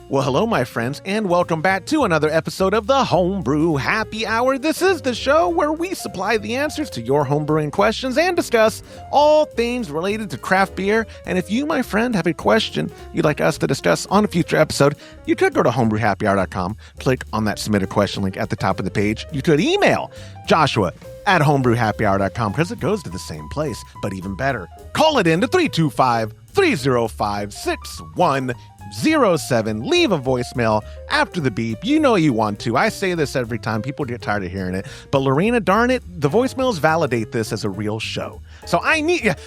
Well, hello, my friends, and welcome back to another episode of the Homebrew Happy Hour. This is the show where we supply the answers to your homebrewing questions and discuss all things related to craft beer. And if you, my friend, have a question you'd like us to discuss on a future episode, you could go to homebrewhappyhour.com, click on that submit a question link at the top of the page. You could email Joshua at homebrewhappyhour.com because it goes to the same place. But even better, call it in to 325-305-6107. Leave a voicemail after the beep. You know you want to. I say this every time. People get tired of hearing it. But Lorena, darn it, the voicemails validate this as a real show. So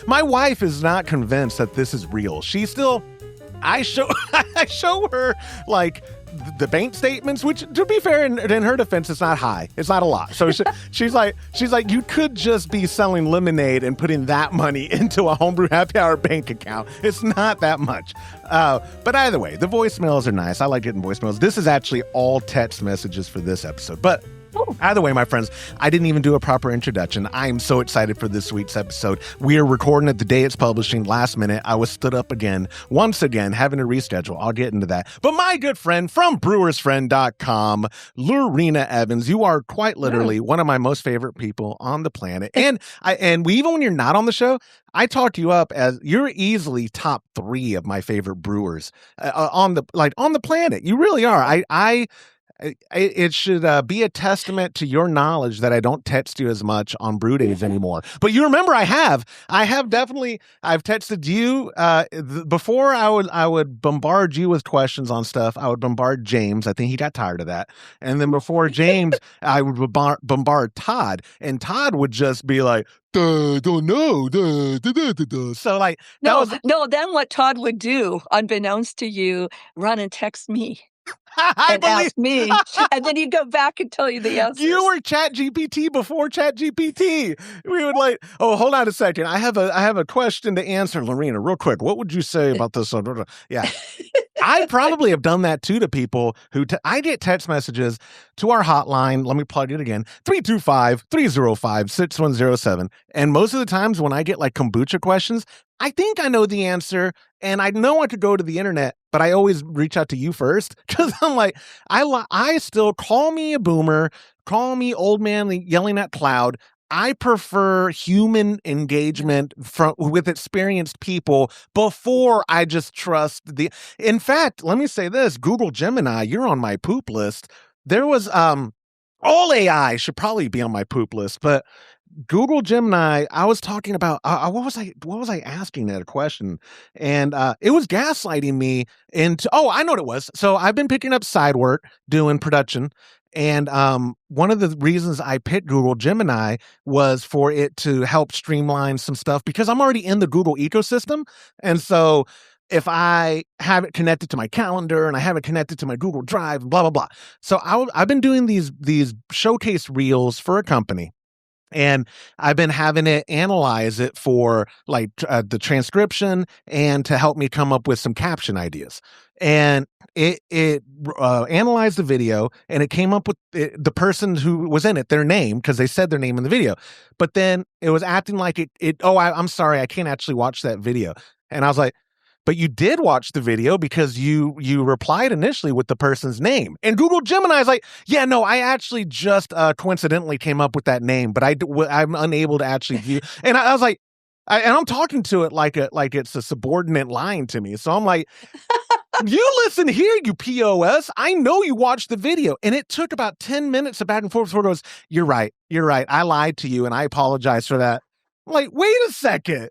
my wife is not convinced that this is real. She's still, I show her like the bank statements, which, to be fair, in her defense, it's not high. It's not a lot. So she's like, you could just be selling lemonade and putting that money into a Homebrew Happy Hour bank account. It's not that much. But either way, the voicemails are nice. I like getting voicemails. This is actually all text messages for this episode. But either way, my friends, I didn't even do a proper introduction. I am so excited for this week's episode. We are recording it the day it's publishing, last minute. I was stood up once again, having to reschedule. I'll get into that. But my good friend from brewersfriend.com, Lorena Evans, you are quite literally one of my most favorite people on the planet. And even when you're not on the show, I talk you up as you're easily top 3 of my favorite brewers on the planet. You really are. It should be a testament to your knowledge that I don't text you as much on brew days anymore. But you remember I've texted you before. I would bombard you with questions on stuff. I would bombard James. I think he got tired of that. And then before James, I would bombard Todd, and Todd would just be like, don't know. So like, no. Then what Todd would do, unbeknownst to you, run and text me. Ask me, and then he'd go back and tell you the answers. You were ChatGPT before ChatGPT. We would like, oh, hold on a second. I have a question to answer, Lorena, real quick. What would you say about this? Yeah. I probably have done that too to people who I get text messages to our hotline. Let me plug it again. 325-305-6107. And most of the times when I get like kombucha questions, I think I know the answer and I know I could go to the internet, but I always reach out to you first because I'm like, I still call me a boomer, call me old man yelling at cloud. I prefer human engagement with experienced people before I just trust in fact, let me say this, Google Gemini, you're on my poop list. There was, all AI should probably be on my poop list, but Google Gemini, I was talking about, what was I asking that a question? And it was gaslighting me into, I know what it was. So I've been picking up side work, doing production. And one of the reasons I picked Google Gemini was for it to help streamline some stuff because I'm already in the Google ecosystem. And so if I have it connected to my calendar and I have it connected to my Google Drive, blah, blah, blah. So I've been doing these showcase reels for a company. And I've been having it analyze it for like the transcription and to help me come up with some caption ideas. And it analyzed the video and it came up with the person who was in it, their name, because they said their name in the video. But then it was acting like I'm sorry, I can't actually watch that video. And I was like, but you did watch the video because you replied initially with the person's name. And Google Gemini is like, yeah, no, I actually just coincidentally came up with that name, but I'm unable to actually view. And I was like, and I'm talking to it like it's a subordinate lying to me. So I'm like, you listen here, you POS. I know you watched the video. And it took about 10 minutes of back and forth before it goes, you're right. I lied to you and I apologize for that. I'm like, wait a second.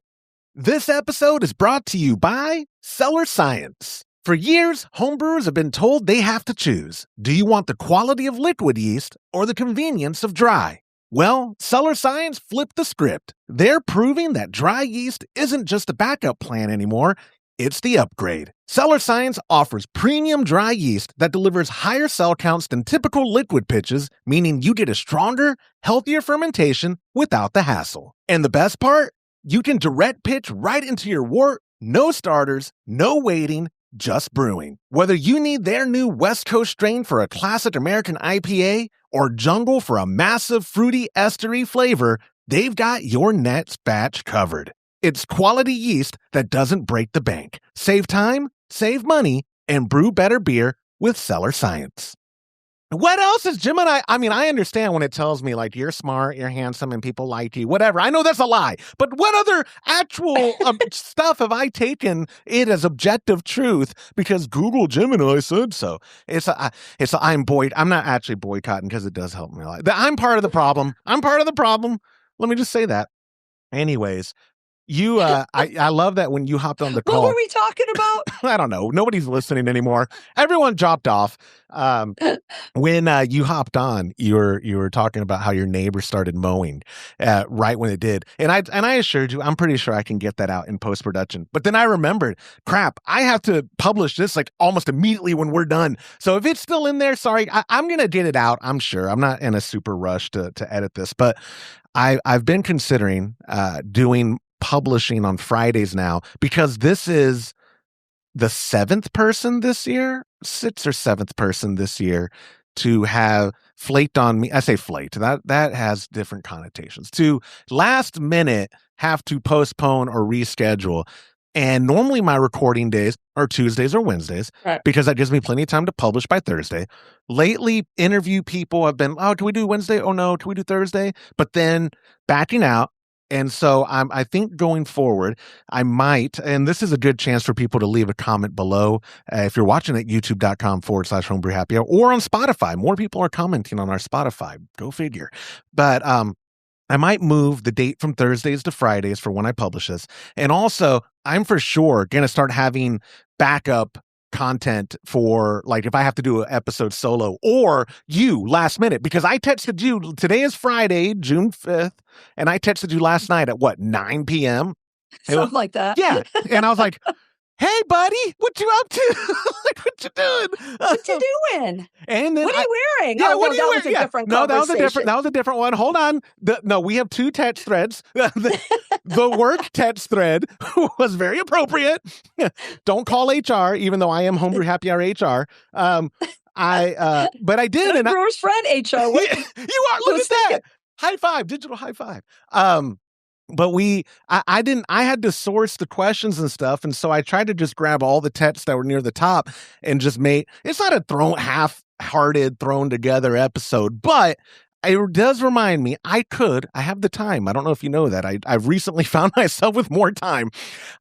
This episode is brought to you by Cellar Science. For years, homebrewers have been told they have to choose. Do you want the quality of liquid yeast or the convenience of dry? Well, Cellar Science flipped the script. They're proving that dry yeast isn't just a backup plan anymore, it's the upgrade. Cellar Science offers premium dry yeast that delivers higher cell counts than typical liquid pitches, meaning you get a stronger, healthier fermentation without the hassle. And the best part? You can direct pitch right into your wort, no starters, no waiting, just brewing. Whether you need their new West Coast strain for a classic American IPA or jungle for a massive fruity estery flavor, they've got your next batch covered. It's quality yeast that doesn't break the bank. Save time, save money, and brew better beer with Cellar Science. What else is Gemini? I mean, I understand when it tells me like you're smart, you're handsome, and people like you, whatever. I know that's a lie. But what other actual stuff have I taken it as objective truth because Google Gemini said so? I'm not actually boycotting because it does help me a lot. I'm part of the problem. Let me just say that. Anyways, I love that when you hopped on the call. What were we talking about? I don't know. Nobody's listening anymore. Everyone dropped off. When you hopped on, you were talking about how your neighbor started mowing right when it did, and I assured you, I'm pretty sure I can get that out in post production. But then I remembered, crap, I have to publish this like almost immediately when we're done. So if it's still in there, sorry, I'm gonna get it out. I'm sure. I'm not in a super rush to edit this, but I've been considering doing publishing on Fridays now because this is the sixth or seventh person this year to have flaked on me. I say flaked. That has different connotations. To last minute have to postpone or reschedule. And normally my recording days are Tuesdays or Wednesdays, right, because that gives me plenty of time to publish by Thursday. Lately, interview people have been, can we do Wednesday? Oh no, can we do Thursday? But then backing out. And so I think going forward, I might, and this is a good chance for people to leave a comment below. If you're watching at youtube.com/homebrew happy hour or on Spotify, more people are commenting on our Spotify. Go figure. But I might move the date from Thursdays to Fridays for when I publish this. And also, I'm for sure going to start having backup content for like if I have to do an episode solo or you last minute, because I texted you, today is Friday, June 5th, and I texted you last night at 9 p.m. Something like that. Yeah. And I was like, hey, buddy, what you up to? Like, what you doing? What you doing? And then what are you wearing? Yeah, what are you wearing? Was a different conversation. That was a different one. Hold on. We have two text threads. The work text thread was very appropriate. Don't call HR, even though I am Homebrew Happy Hour HR. But I did. And brewer's friend HR. You are. Look at that. High five. Digital high five. But I had to source the questions and stuff. And so I tried to just grab all the texts that were near the top and just it's not a half-hearted, thrown together episode, but it does remind me I have the time. I don't know if you know that. I've recently found myself with more time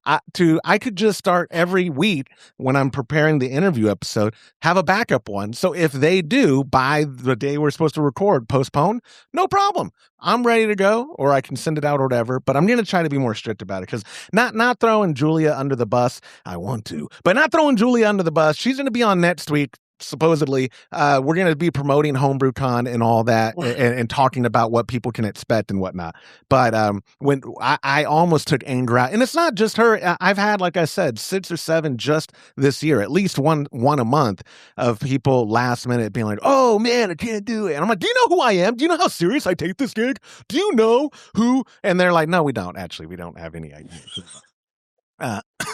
I could just start every week when I'm preparing the interview episode, have a backup one. So if they do by the day we're supposed to record, postpone, no problem. I'm ready to go, or I can send it out or whatever, but I'm going to try to be more strict about it because not throwing Julia under the bus. I want to, but not throwing Julia under the bus. She's going to be on next week. Supposedly, we're going to be promoting HomebrewCon and all that and talking about what people can expect and whatnot. But when I almost took anger out, and it's not just her. I've had, like I said, 6 or 7 just this year, at least one a month of people last minute being like, oh man, I can't do it. And I'm like, do you know who I am? Do you know how serious I take this gig? Do you know who? And they're like, no, we don't. Actually, we don't have any idea.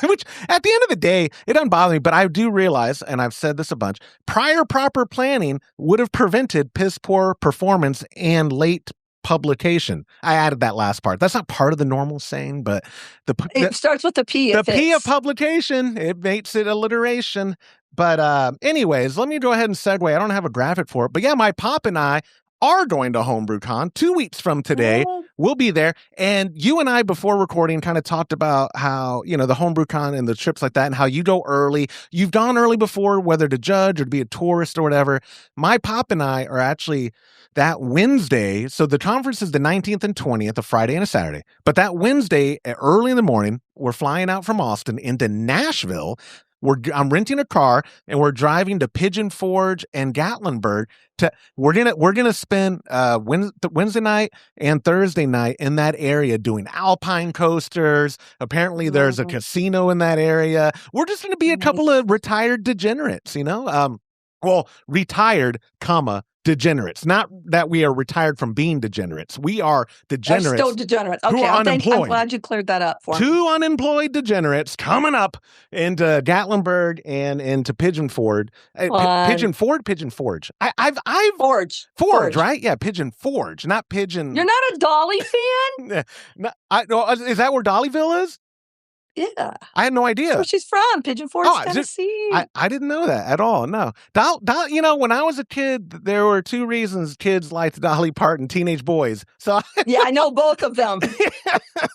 Which at the end of the day, it doesn't bother me, but I do realize, and I've said this a bunch, prior proper planning would have prevented piss poor performance and late publication. I added that last part. That's not part of the normal saying, but it starts with the P. The P of publication, it makes it alliteration. But anyways, let me go ahead and segue. I don't have a graphic for it, but yeah, my pop and I are going to HomebrewCon 2 weeks from today. We'll be there. And you and I, before recording, kind of talked about how, the HomebrewCon and the trips like that and how you go early. You've gone early before, whether to judge or to be a tourist or whatever. My pop and I are actually that Wednesday. So the conference is the 19th and 20th, a Friday and a Saturday. But that Wednesday, early in the morning, we're flying out from Austin into Nashville. I'm renting a car and we're driving to Pigeon Forge and Gatlinburg. We're gonna spend Wednesday night and Thursday night in that area doing alpine coasters. Apparently, there's a casino in that area. We're just gonna be a couple of retired degenerates, retired, degenerates. Not that we are retired from being degenerates. We are degenerates. They're still degenerates. Okay, I'm glad you cleared that up for me. 2 unemployed degenerates coming up into Gatlinburg and into Pigeon Forge. Pigeon Forge. I've Forge, right? Yeah, Pigeon Forge, not Pigeon. You're not a Dolly fan? Is that where Dollyville is? Yeah. I had no idea. That's where she's from, Pigeon Forge, Tennessee. I didn't know that at all. No. When I was a kid, there were two reasons kids liked Dolly Parton, teenage boys. So yeah, I know both of them.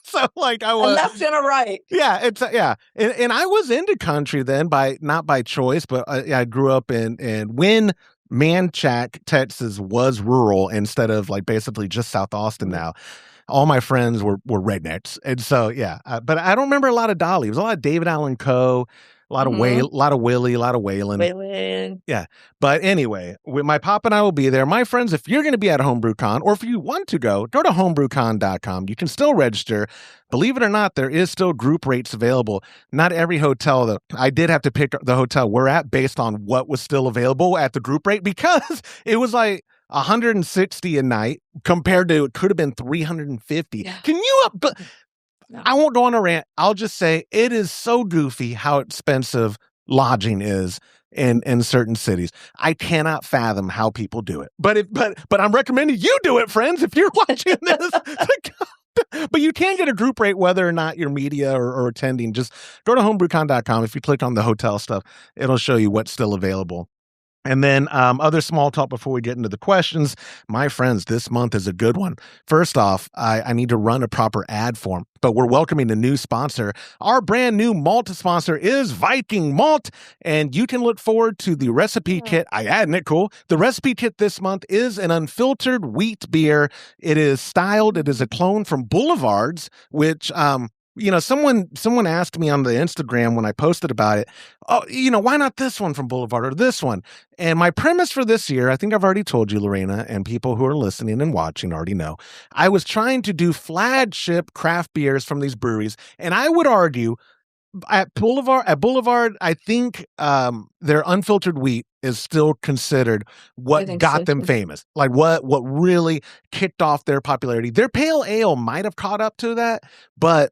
So like I was a left and a right. Yeah, and I was into country then not by choice, but I grew up in when Manchac, Texas was rural instead of like basically just South Austin now. All my friends were rednecks. And so, but I don't remember a lot of Dolly. It was a lot of David Allan Coe, a lot of Willie, a lot of Waylon. Yeah. But anyway, my pop and I will be there. My friends, if you're going to be at HomebrewCon, or if you want to go to homebrewcon.com. You can still register. Believe it or not, there is still group rates available. Not every hotel, though. I did have to pick the hotel we're at based on what was still available at the group rate, because it was like 160 a night compared to it could have been 350. Yeah. Can you no. I won't go on a rant. I'll just say it is so goofy how expensive lodging is in certain cities. I cannot fathom how people do it. But I'm recommending you do it, friends, if you're watching this. But you can get a group rate whether or not you're media or attending. Just go to homebrewcon.com. If you click on the hotel stuff, it'll show you what's still available. And then other small talk before we get into the questions. My friends, this month is a good one. First off, I need to run a proper ad form, but we're welcoming a new sponsor. Our brand new malt sponsor is Viking Malt, and you can look forward to the recipe kit. Isn't it cool? The recipe kit this month is an unfiltered wheat beer. It is a clone from Boulevard's, which someone asked me on the Instagram when I posted about it, why not this one from Boulevard or this one? And my premise for this year, I think I've already told you, Lorena, and people who are listening and watching already know, I was trying to do flagship craft beers from these breweries. And I would argue at Boulevard, I think their unfiltered wheat is still considered what got them famous. Like what really kicked off their popularity. Their pale ale might have caught up to that, but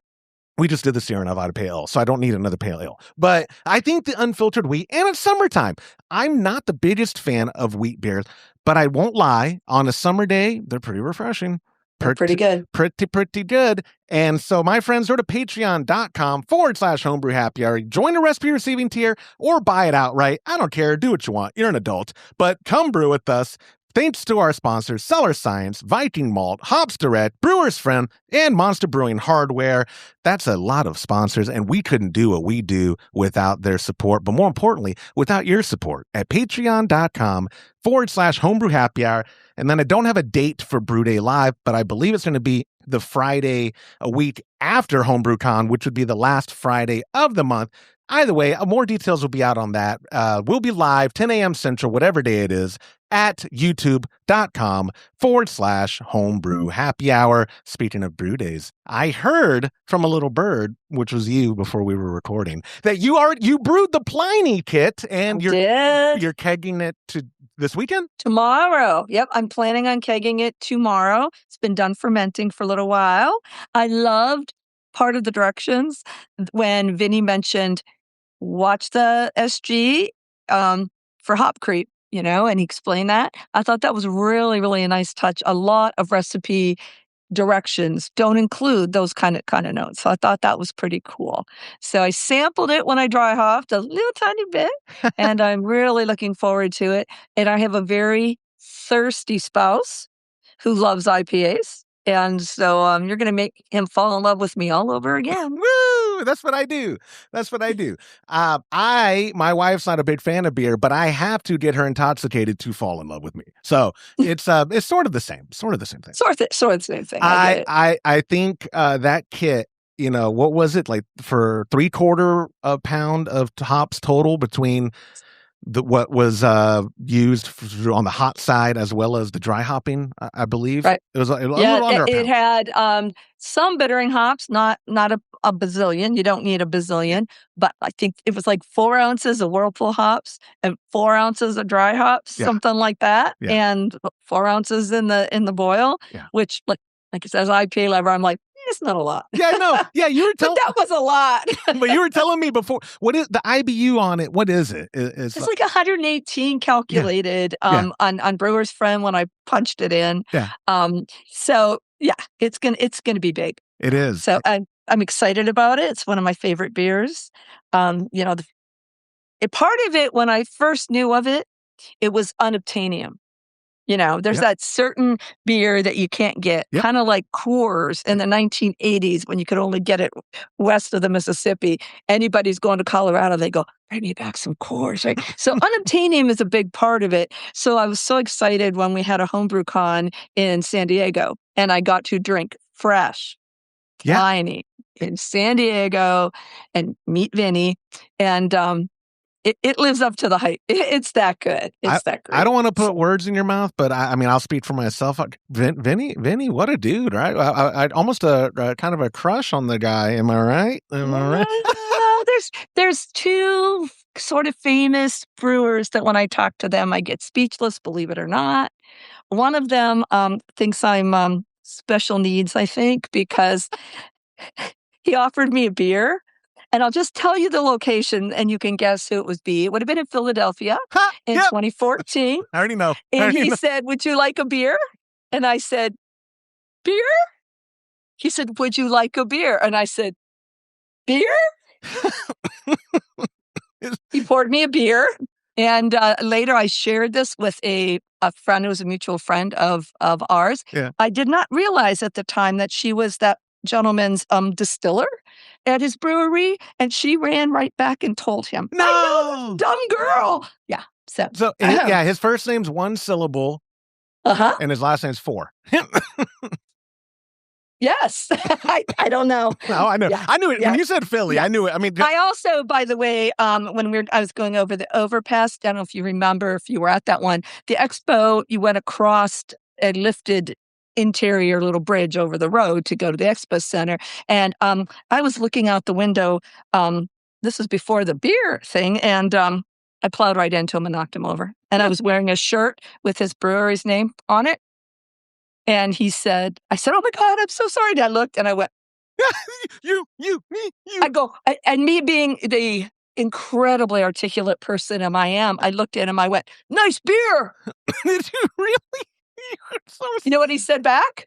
we just did the Sierra Nevada Pale Ale, so I don't need another Pale Ale. But I think the unfiltered wheat, and it's summertime. I'm not the biggest fan of wheat beers, but I won't lie. On a summer day, they're pretty refreshing. Pretty good. Pretty good. And so my friends, go to patreon.com/homebrew happy hour. Join the recipe receiving tier or buy it outright. I don't care. Do what you want. You're an adult. But come brew with us. Thanks to our sponsors, Cellar Science, Viking Malt, Hops Direct, Brewer's Friend, and Monster Brewing Hardware. That's a lot of sponsors, and we couldn't do what we do without their support, but more importantly, without your support at patreon.com/homebrew happy hour. And then I don't have a date for Brew Day Live, but I believe it's going to be the Friday a week after HomebrewCon, which would be the last Friday of the month. Either way, more details will be out on that. We'll be live 10 a.m. Central, whatever day it is, at youtube.com/homebrew happy hour. Speaking of brew days, I heard from a little bird, which was you before we were recording, that you brewed the Pliny kit and you're kegging it to this weekend? Tomorrow. Yep. I'm planning on kegging it tomorrow. It's been done fermenting for a little while. I loved part of the directions when Vinny mentioned watch the SG for hop creep, and he explained that. I thought that was really, really a nice touch. A lot of recipe directions don't include those kind of notes. So I thought that was pretty cool. So I sampled it when I dry hopped a little tiny bit, and I'm really looking forward to it. And I have a very thirsty spouse who loves IPAs. And so you're going to make him fall in love with me all over again. Woo! That's what I do. My wife's not a big fan of beer, but I have to get her intoxicated to fall in love with me. So it's sort of the same thing. Sort of the same thing. I think that kit, what was it like for 3/4 pound of hops total between what was used on the hot side as well as the dry hopping, I believe. Right. It was a little under a pound. It had some bittering hops, not a bazillion. You don't need a bazillion, but I think it was like 4 ounces of Whirlpool hops and 4 ounces of dry hops, something like that, and 4 ounces in the boil, which like it says IPA level. I'm like, it's not a lot. Yeah, no. Yeah, you were telling. But that was a lot. But you were telling me before. What is the IBU on it? What is it? It's like 118 calculated on Brewer's Friend when I punched it in. Yeah. So yeah, it's gonna be big. It is. So I'm excited about it. It's one of my favorite beers. You know, a part of it, when I first knew of it, it was unobtainium. You know, there's Yep. that certain beer that you can't get, Yep. kind of like Coors in the 1980s when you could only get it west of the Mississippi. Anybody's going to Colorado, they go, bring me back some Coors, right? So unobtainium is a big part of it. So I was so excited when we had a homebrew con in San Diego, and I got to drink fresh, Yeah. tiny in San Diego and meet Vinny. And it lives up to the hype. It's that good. It's that great. I don't want to put words in your mouth, but I mean, I'll speak for myself. Vinny, what a dude, right? I almost a kind of a crush on the guy. Am I right? Am I right? There's two sort of famous brewers that when I talk to them, I get speechless, believe it or not. One of them thinks I'm special needs, I think, because he offered me a beer. And I'll just tell you the location, and you can guess who it would be. It would have been in Philadelphia in 2014. I already know. And he said, would you like a beer? And I said, beer? He said, would you like a beer? And I said, beer? He poured me a beer. And later I shared this with a friend who was a mutual friend of ours. Yeah. I did not realize at the time that she was that gentleman's distiller at his brewery, and she ran right back and told him, No, I know, dumb girl. Yeah. So his first name's one syllable, and his last name's 4. Yes. I don't know. No, I know. Yeah. I knew it. Yeah. When you said Philly, I knew it. I mean, I also, by the way, when I was going over the overpass, I don't know if you remember, if you were at that one, the expo, you went across a lifted interior little bridge over the road to go to the expo center. And I was looking out the window. This was before the beer thing. And I plowed right into him and knocked him over. And I was wearing a shirt with his brewery's name on it. And I said, oh my God, I'm so sorry. And I looked and I went, me. I go, and me being the incredibly articulate person I am, I looked at him, I went, nice beer. Did you really? You know what he said back?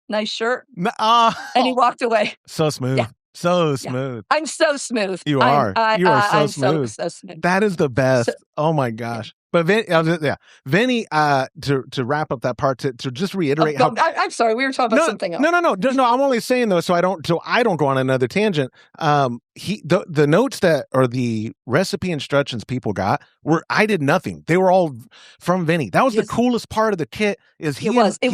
Nice shirt. And he walked away. So smooth. Yeah. So smooth. I'm so smooth. You are. You are so I'm smooth. So smooth. That is the best. Oh my gosh. But Vinny, to wrap up that part, to just reiterate I'm sorry, we were talking about something else. No. I'm only saying though, so I don't go on another tangent. The notes or the recipe instructions people got I did nothing. They were all from Vinny. That was the coolest part of the kit. It was him. It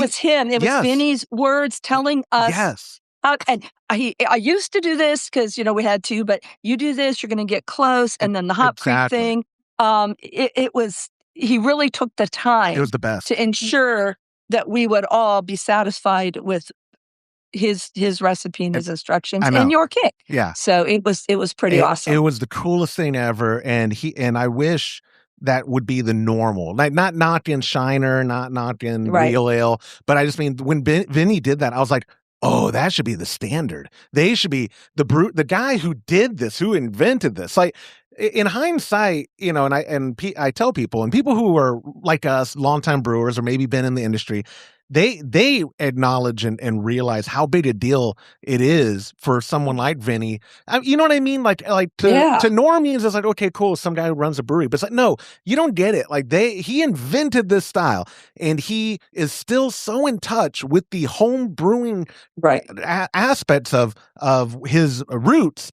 was Vinny's words telling us. Yes. And I used to do this because we had to, but you do this, you're going to get close, and then the hop creep thing. He really took the time. It was the best to ensure that we would all be satisfied with his recipe and his instructions and your kit. Yeah. So it was pretty awesome. It was the coolest thing ever, and I wish that would be the normal. Like not knocking Shiner, not knocking Real Ale, but I just mean when Vinny did that, I was like, oh, that should be the standard. They should be the guy who did this, who invented this. Like in hindsight, and I tell people, and people who are like us, longtime brewers or maybe been in the industry, they acknowledge and realize how big a deal it is for someone like Vinny. You know what I mean? Like to normies, it's like, okay, cool, some guy who runs a brewery, but it's like, no, you don't get it. Like he invented this style, and he is still so in touch with the home brewing aspects of his roots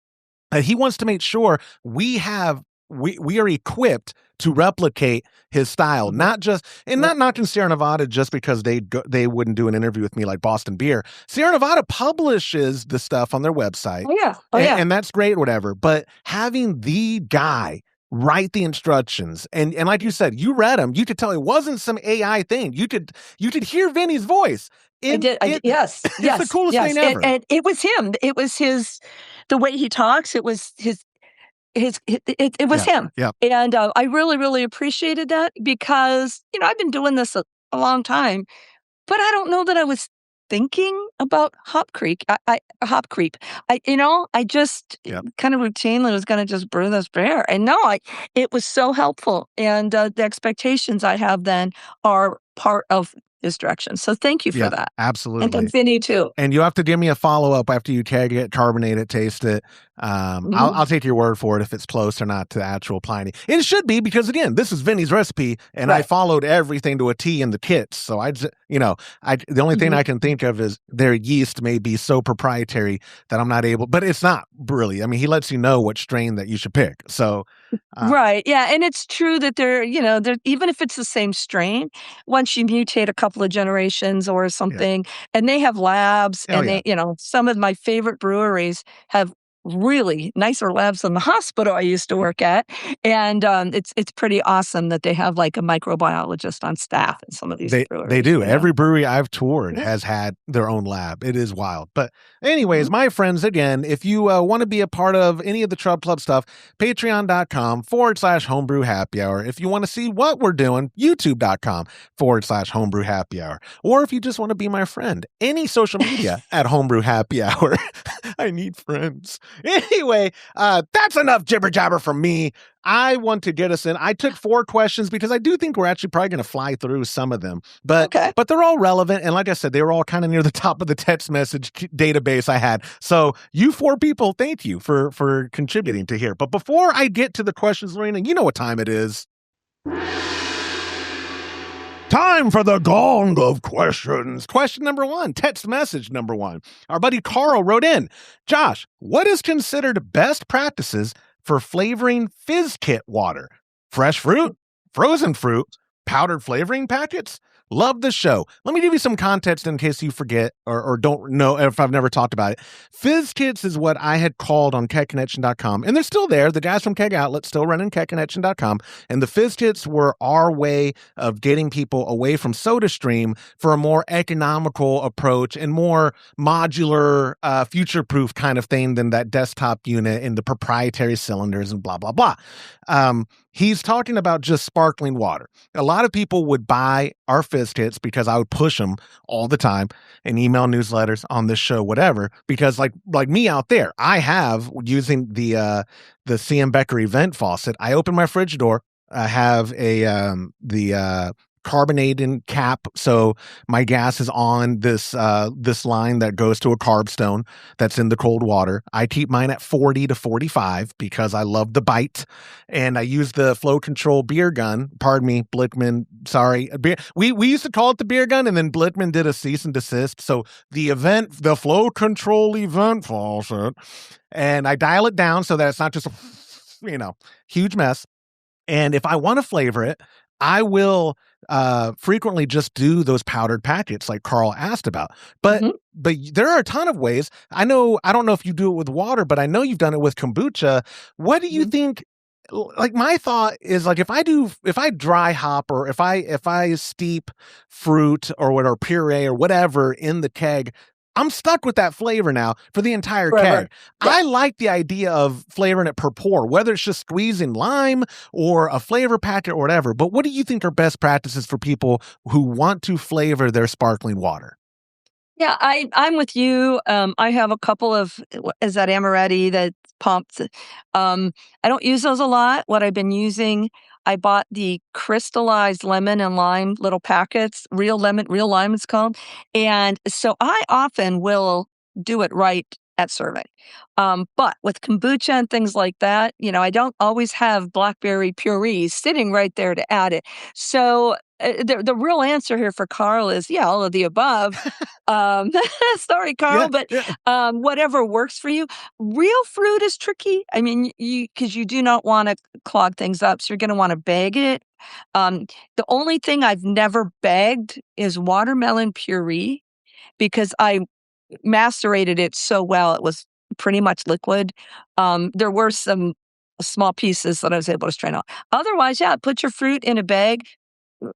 that he wants to make sure we are equipped to replicate his style, not knocking Sierra Nevada just because they wouldn't do an interview with me like Boston Beer. Sierra Nevada publishes the stuff on their website. And that's great, whatever. But having the guy write the instructions, and like you said, you read them, you could tell it wasn't some AI thing. You could hear Vinny's voice. I did. Yes. It's the coolest thing ever. And it was him. It was the way he talks. It was it was him. Yeah. And I really, really appreciated that because, I've been doing this a long time, but I don't know that I was thinking about hop creep. I just kind of routinely was going to just brew this beer. And no, it was so helpful. And the expectations I have then are part of his directions. So thank you for Yeah, that. And absolutely. then Vinny too. And you have to give me a follow-up after you keg it, carbonate it, taste it. I'll take your word for it if it's close or not to the actual Pliny. It should be, because again, this is Vinny's recipe, and I Right. followed everything to a T in the kits. So the only thing I can think of is their yeast may be so proprietary that I'm not able, but it's not really. I mean, he lets you know what strain that you should pick. So Right. Yeah. And it's true that they're even if it's the same strain, once you mutate a couple of generations or yeah. something, and they have labs, Oh and yeah. some of my favorite breweries have really nicer labs than the hospital I used to work at. And it's pretty awesome that they have like a microbiologist on staff in some of these They breweries, do. Every brewery I've toured Yeah. has had their own lab. It is wild. But anyways, Mhm. my friends, again, if you want to be a part of any of the Trub Club stuff, patreon.com/homebrew happy hour. If you want to see what we're doing, youtube.com/homebrew happy hour. Or if you just want to be my friend, any social media at homebrew happy hour. I need friends. Anyway, that's enough jibber jabber from me. I want to get us in. I took 4 questions because I do think we're actually probably going to fly through some of them, but Okay. they're all relevant. And like I said, they were all kind of near the top of the text message database I had. So you 4 people, thank you for contributing to here. But before I get to the questions, Lorena, you know what time it is. Time for the gong of questions. Question number 1, text message number 1. Our buddy Carl wrote in, Josh, what is considered best practices for flavoring fizz kit water? Fresh fruit, frozen fruit, powdered flavoring packets? Love the show. Let me give you some context in case you forget or don't know if I've never talked about it. Fizz kits is what I had called on kegconnection.com, and they're still there. The guys from Keg Outlet still running kegconnection.com, and the fizz kits were our way of getting people away from SodaStream for a more economical approach and more modular, future-proof kind of thing than that desktop unit and the proprietary cylinders and blah, blah, blah. He's talking about just sparkling water. A lot of people would buy our fizz kits because I would push them all the time in email newsletters, on this show, whatever, because like me out there, I have, using the CM Becker event faucet, I open my fridge door, I have the carbonated cap, so my gas is on this line that goes to a carb stone that's in the cold water. I keep mine at 40 to 45 because I love the bite, and I use the flow control beer gun. Pardon me, Blickman. Sorry, we used to call it the beer gun, and then Blickman did a cease and desist. So the flow control event faucet, and I dial it down so that it's not just a huge mess. And if I want to flavor it, I will frequently just do those powdered packets like Carl asked about. But there are a ton of ways. I don't know if you do it with water, but I know you've done it with kombucha. What do you think? Like, my thought is, like, if I dry hop, or if I steep fruit or puree or whatever in the keg, I'm stuck with that flavor now for the entire Forever. keg. I like the idea of flavoring it per pour, whether it's just squeezing lime or a flavor packet or whatever. But what do you think are best practices for people who want to flavor their sparkling water? Yeah, I'm with you. I have a couple of is that amirite that pumped. I don't use those a lot. What I've been using, I bought the crystallized lemon and lime little packets, real lemon, real lime it's called. And so I often will do it right at serving. But with kombucha and things like that, I don't always have blackberry purees sitting right there to add it. So the real answer here for Carl is, yeah, all of the above. Um, sorry, Yeah, Carl, but yeah. whatever works for you. Real fruit is tricky. I mean, because you do not want to clog things up, so you're going to want to bag it. The only thing I've never bagged is watermelon puree, because I macerated it so well, it was pretty much liquid. There were some small pieces that I was able to strain out. Otherwise, yeah, put your fruit in a bag,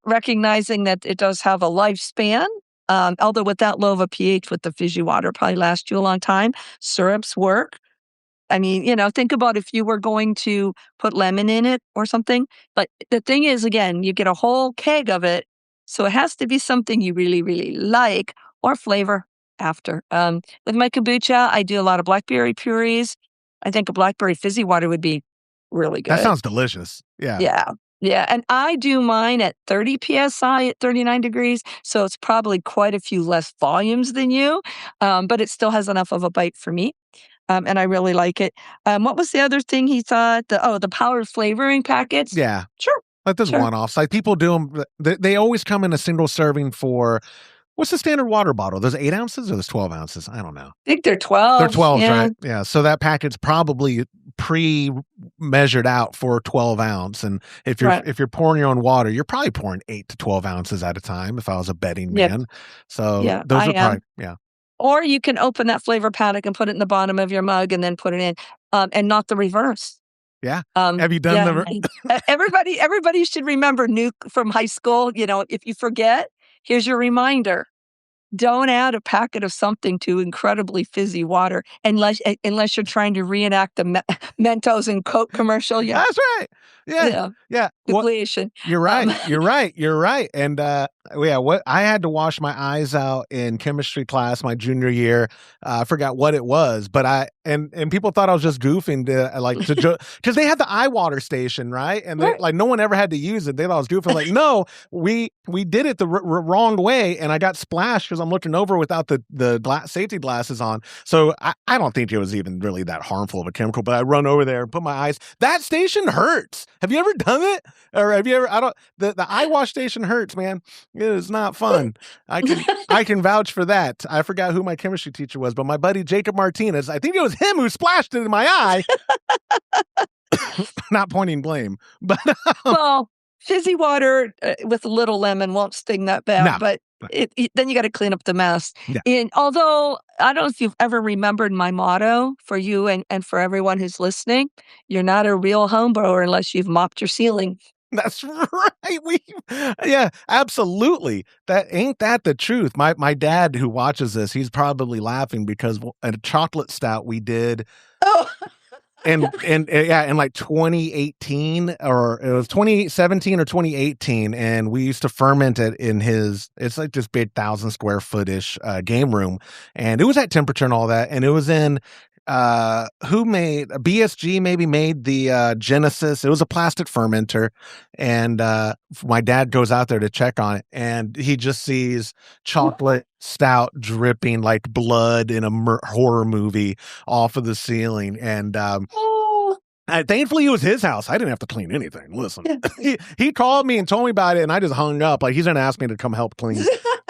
recognizing that it does have a lifespan. Although with that low of a pH with the fizzy water, probably last you a long time. Syrups work. I mean, think about if you were going to put lemon in it or something. But the thing is, again, you get a whole keg of it. So it has to be something you really, really like, or flavor after. With my kombucha, I do a lot of blackberry purees. I think a blackberry fizzy water would be really That good. sounds delicious. Yeah. Yeah. Yeah, and I do mine at 30 PSI at 39 degrees, so it's probably quite a few less volumes than you, but it still has enough of a bite for me, and I really like it. What was the other thing he thought? The powdered flavoring packets? Yeah. Sure, Like there's sure. one-offs. Like people do them. They always come in a single serving for what's the standard water bottle? Those 8 ounces or those 12 ounces? I don't know. I think they're They're 12, 12s, yeah. right? Yeah. So that packet's probably pre-measured out for 12 ounce. And if you're pouring your own water, you're probably pouring 8 to 12 ounces at a time. If I was a betting Yep. man, so Yeah, those I are probably am. Or you can open that flavor pack and put it in the bottom of your mug and then put it in, and not the reverse. yeah. Have you done Yeah, everybody should remember Nuke from high school. If you forget, here's your reminder. Don't add a packet of something to incredibly fizzy water unless you're trying to reenact the Mentos and Coke commercial. Yeah, That's right. Yeah. Yeah. Nucleation. You're right. You're right. And what I had to wash my eyes out in chemistry class my junior year. I forgot what it was, but and people thought I was just goofing to because they had the eye water station, right? And they, like no one ever had to use it. They thought I was goofing. Like no, we did it the wrong way, and I got splashed because I'm looking over without the safety glasses on. So I don't think it was even really that harmful of a chemical. But I run over there and put my eyes. That station hurts. Have you ever done it? Or have you ever? I don't. The eye wash station hurts, man. It is not fun. I can vouch for that. I forgot who my chemistry teacher was, but my buddy Jacob Martinez. I think it was him who splashed it in my eye. Not pointing blame, but well, fizzy water with a little lemon won't sting that bad. No. But then you got to clean up the mess. Yeah. And although I don't know if you've ever remembered my motto for you and for everyone who's listening, you're not a real homebrewer unless you've mopped your ceiling. That's right. Yeah, absolutely. That the truth. My dad who watches this, he's probably laughing because a chocolate stout we did. Oh. And in like 2018 or it was 2017 or 2018, and we used to ferment it in it's like this big 1,000 square foot-ish game room, and it was at temperature and all that, and it was in who made BSG maybe made the Genesis. It was a plastic fermenter, and my dad goes out there to check on it, and he just sees chocolate stout dripping like blood in a horror movie off of the ceiling, and thankfully it was his house. I didn't have to clean anything. Listen, he called me and told me about it, and I just hung up. Like he's gonna ask me to come help clean.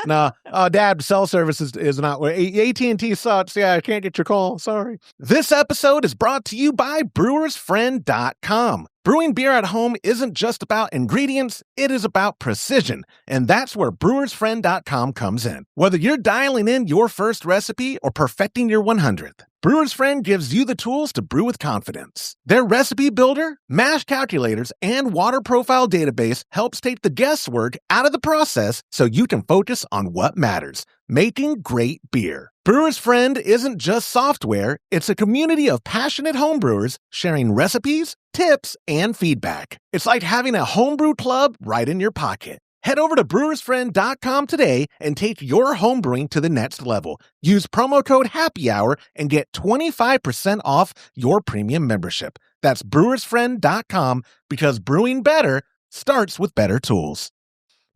No, Dad, cell service is not. AT&T sucks. Yeah, I can't get your call. Sorry. This episode is brought to you by brewersfriend.com. Brewing beer at home isn't just about ingredients, it is about precision. And that's where brewersfriend.com comes in. Whether you're dialing in your first recipe or perfecting your 100th, Brewer's Friend gives you the tools to brew with confidence. Their recipe builder, mash calculators, and water profile database helps take the guesswork out of the process so you can focus on what matters, making great beer. Brewer's Friend isn't just software, it's a community of passionate homebrewers sharing recipes, tips, and feedback. It's like having a homebrew club right in your pocket. Head over to brewersfriend.com today and take your homebrewing to the next level. Use promo code Happy Hour and get 25% off your premium membership. That's brewersfriend.com because brewing better starts with better tools.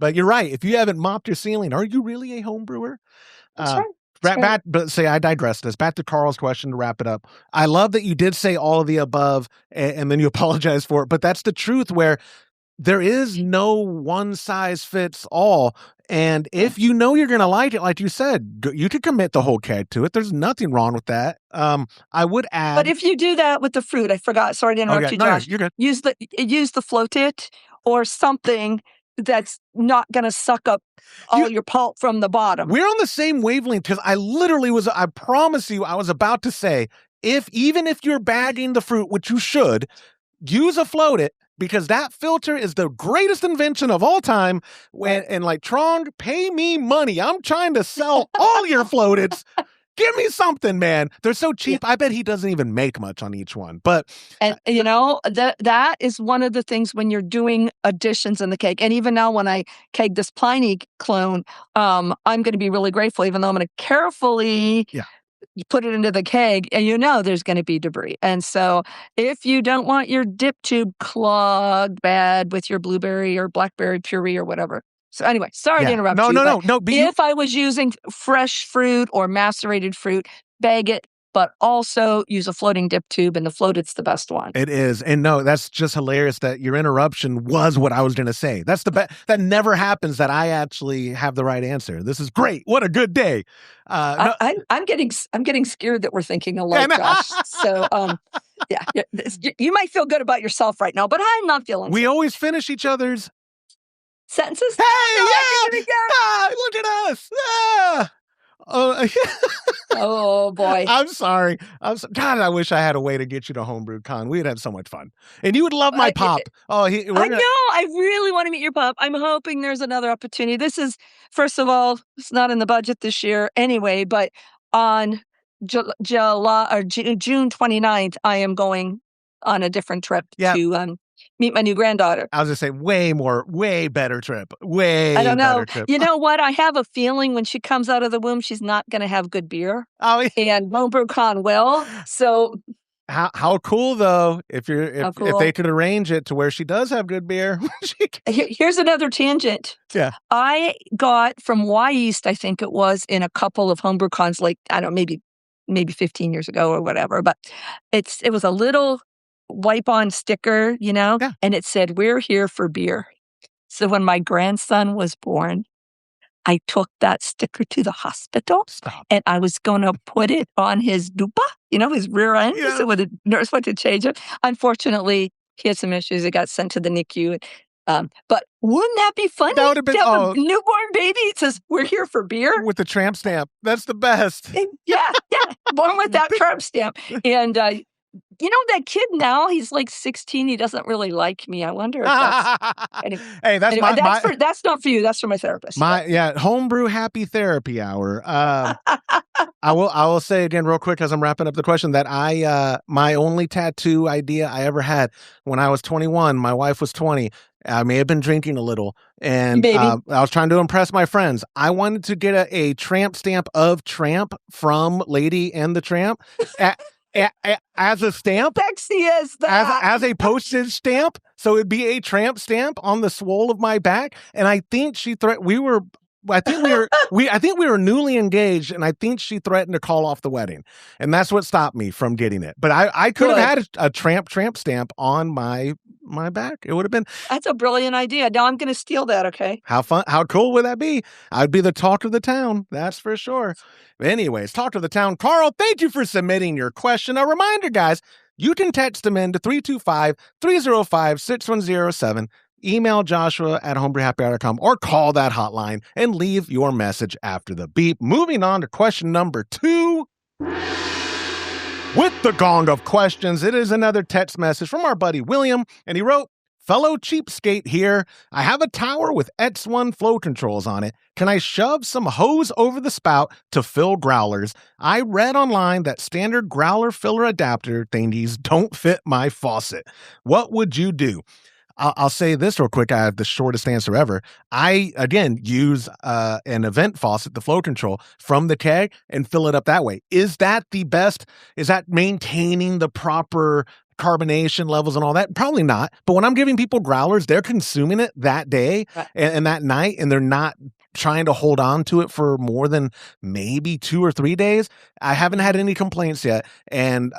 But you're right. If you haven't mopped your ceiling, are you really a home brewer? That's right. But I digressed. This back to Carl's question to wrap it up. I love that you did say all of the above and then you apologize for it. But that's the truth where there is no one size fits all. And if you know you're going to like it, like you said, you could commit the whole keg to it. There's nothing wrong with that. I would add. But if you do that with the fruit, I forgot. Sorry to interrupt you, Josh. No, you're good. Use the float it or something that's not going to suck up all your pulp from the bottom. We're on the same wavelength because I promise you, I was about to say, even if you're bagging the fruit, which you should, use a float it. Because that filter is the greatest invention of all time. And like, Trong, pay me money. I'm trying to sell all your floateds. Give me something, man. They're so cheap. Yeah. I bet he doesn't even make much on each one. But that is one of the things when you're doing additions in the cake. And even now when I keg this Pliny clone, I'm going to be really grateful, even though I'm going to carefully you put it into the keg and you know there's going to be debris. And so if you don't want your dip tube clogged bad with your blueberry or blackberry puree or whatever. So anyway, sorry to interrupt you. No. But if I was using fresh fruit or macerated fruit, bag it, but also use a floating dip tube, and the floated's the best one. It is. And no, that's just hilarious that your interruption was what I was going to say. That's the best. That never happens that I actually have the right answer. This is great. What a good day. I'm getting scared that we're thinking alike, Josh. So, yeah, you might feel good about yourself right now, but I'm not feeling We so. always finish each other's sentences. Hey, look at us. Oh boy. I'm sorry. God, I wish I had a way to get you to Homebrew Con. We'd have so much fun. And you would love my pop. I know. I really want to meet your pop. I'm hoping there's another opportunity. This is, first of all, it's not in the budget this year anyway, but on July or June 29th, I am going on a different trip to meet my new granddaughter. I was going to say way better trip. I don't know. You know what? I have a feeling when she comes out of the womb, she's not going to have good beer. Oh, yeah. And Homebrew Con will. So how cool though if they could arrange it to where she does have good beer. Here's another tangent. Yeah. I got from Y East, I think it was, in a couple of Homebrew Cons, like I don't know, maybe 15 years ago or whatever, but it was a little wipe-on sticker, and it said, "We're here for beer." So when my grandson was born, I took that sticker to the hospital. And I was going to put it on his dupa, his rear end. Yeah. So when the nurse went to change it, unfortunately, he had some issues. It got sent to the NICU. But wouldn't that be funny? That would have been a newborn baby. It says, "We're here for beer." With the tramp stamp. That's the best. Yeah. Born with that tramp stamp. And that kid now, he's like 16. He doesn't really like me. I wonder if that's... Hey, that's not for you. That's for my therapist. Homebrew Happy Therapy Hour. I will say again real quick as I'm wrapping up the question that my only tattoo idea I ever had when I was 21, my wife was 20. I may have been drinking a little, and I was trying to impress my friends. I wanted to get a tramp stamp of Tramp from Lady and the Tramp. As a stamp, sexy as that, as a postage stamp, so it'd be a tramp stamp on the swole of my back. And I think we were newly engaged, and I think she threatened to call off the wedding, and that's what stopped me from getting it. But I could have had a tramp stamp on my back. It would have been. That's a brilliant idea. Now I'm going to steal that. Okay. How cool would that be? I'd be the talk of the town. That's for sure. Anyways, talk of the town. Carl, thank you for submitting your question. A reminder, guys, you can text them in to 325-305-6107. Email Joshua at homebrewhappyhour.com or call that hotline and leave your message after the beep. Moving on to question number 2. With the gong of questions, it is another text message from our buddy William, and he wrote, "Fellow cheapskate here. I have a tower with X1 flow controls on it. Can I shove some hose over the spout to fill growlers? I read online that standard growler filler adapter thingies don't fit my faucet. What would you do?" I'll say this real quick. I have the shortest answer ever. I, again, use an event faucet, the flow control, from the keg and fill it up that way. Is that the best? Is that maintaining the proper carbonation levels and all that? Probably not. But when I'm giving people growlers, they're consuming it that day and that night, and they're not trying to hold on to it for more than maybe 2 or 3 days. I haven't had any complaints yet. And,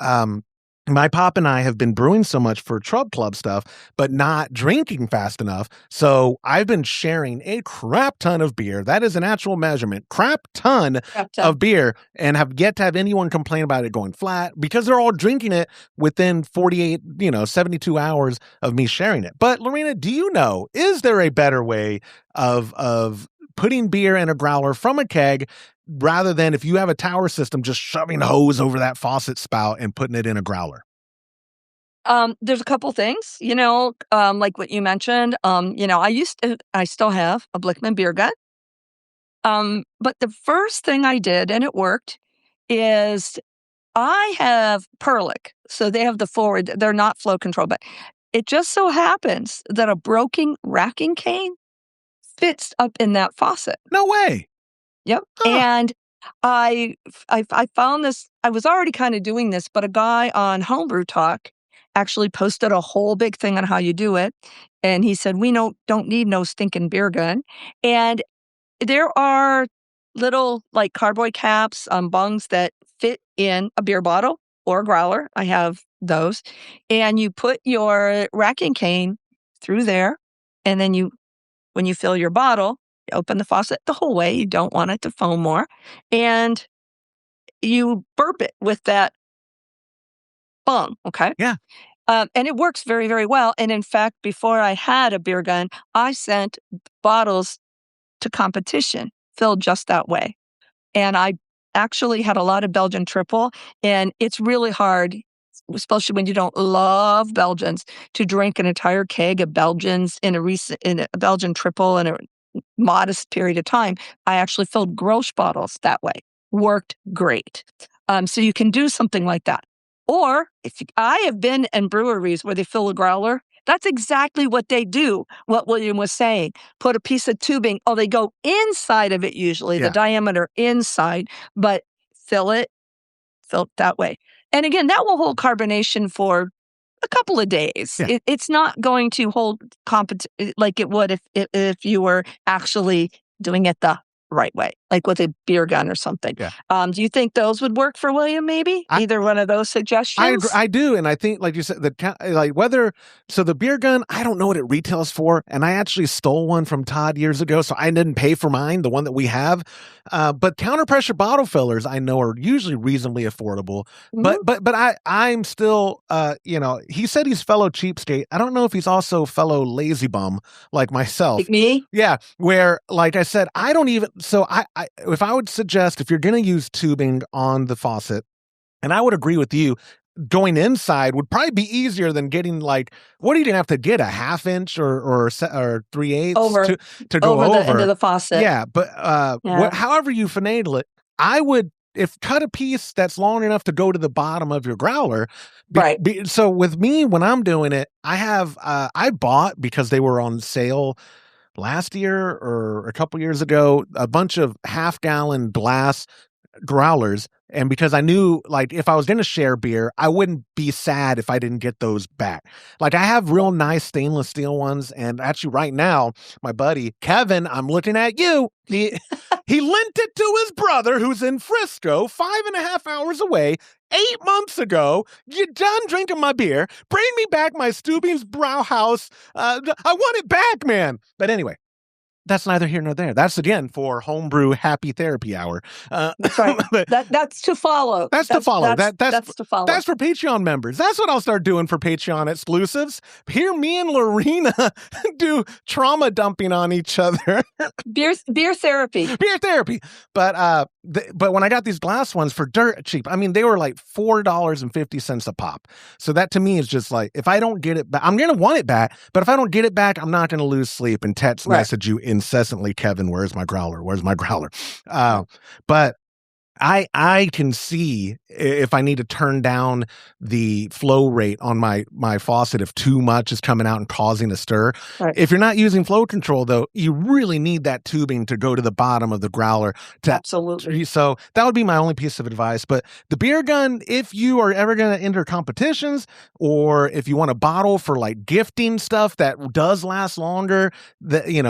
my pop and I have been brewing so much for Trub Club stuff, but not drinking fast enough. So I've been sharing a crap ton of beer. That is an actual measurement. Crap ton of beer, and have yet to have anyone complain about it going flat because they're all drinking it within 72 hours of me sharing it. But Lorena, do you know, is there a better way of putting beer in a growler from a keg rather than, if you have a tower system, just shoving hose over that faucet spout and putting it in a growler? There's a couple things, like what you mentioned. I still have a Blickman beer gut. But the first thing I did, and it worked, is I have Perlick. So they have the forward, they're not flow control, but it just so happens that a broken racking cane fits up in that faucet. No way. Yep. Huh. And I found this. I was already kind of doing this, but a guy on Homebrew Talk actually posted a whole big thing on how you do it, and he said we don't need no stinking beer gun, and there are little like cardboard caps on bungs that fit in a beer bottle or a growler. I have those, and you put your racking cane through there, and then when you fill your bottle, you open the faucet the whole way. You don't want it to foam more, and you burp it with that bung, okay? Yeah. And it works very, very well. And in fact, before I had a beer gun, I sent bottles to competition filled just that way. And I actually had a lot of Belgian triple, and it's really hard, especially when you don't love Belgians, to drink an entire keg of Belgians in a Belgian triple in a modest period of time. I actually filled Grolsch bottles that way. Worked great. So you can do something like that. Or I have been in breweries where they fill a growler. That's exactly what they do. What William was saying, put a piece of tubing. Oh, they go inside of it usually, the diameter inside, but fill it that way. And again, that will hold carbonation for a couple of days. Yeah. It's not going to hold like it would if you were actually doing it the right way, like with a beer gun or something. Yeah. Do you think those would work for William? Maybe either one of those suggestions. I do, and I think, like you said, the beer gun. I don't know what it retails for, and I actually stole one from Todd years ago, so I didn't pay for mine, the one that we have. But counter pressure bottle fillers, I know, are usually reasonably affordable. Mm-hmm. But I'm still, he said he's fellow cheapskate. I don't know if he's also fellow lazy bum like myself. Like me? Yeah, where, like I said, I don't even. So if I would suggest, if you're going to use tubing on the faucet, and I would agree with you, going inside would probably be easier than getting like, what are you going to have to get, a 1/2 inch or 3/8 to go over the end of the faucet? Yeah, but however you finagle it, I would cut a piece that's long enough to go to the bottom of your growler. Right. So with me, when I'm doing it, I bought, because they were on sale last year or a couple years ago, a bunch of 1/2-gallon glass growlers. And because I knew, like, if I was going to share beer, I wouldn't be sad if I didn't get those back. Like, I have real nice stainless steel ones. And actually right now, my buddy Kevin, I'm looking at you. He lent it to his brother who's in Frisco, 5.5 hours away, 8 months ago. You done drinking my beer. Bring me back my Stubing's Brauhaus. I want it back, man. But anyway, that's neither here nor there. That's, again, for Homebrew Happy Therapy Hour. That's right. That's to follow. That's to follow. That's to follow. That's for Patreon members. That's what I'll start doing for Patreon exclusives. Hear me and Lorena do trauma dumping on each other. Beer therapy. Beer therapy. But when I got these glass ones for dirt cheap, I mean, they were like $4.50 a pop. So that to me is just like, if I don't get it back, I'm going to want it back. But if I don't get it back, I'm not going to lose sleep and text message you incessantly, Kevin, where's my growler? Where's my growler? But I can see if I need to turn down the flow rate on my faucet if too much is coming out and causing a stir. Right. If you're not using flow control, though, you really need that tubing to go to the bottom of the growler. Absolutely. So that would be my only piece of advice. But the beer gun, if you are ever going to enter competitions, or if you want a bottle for like gifting stuff that does last longer,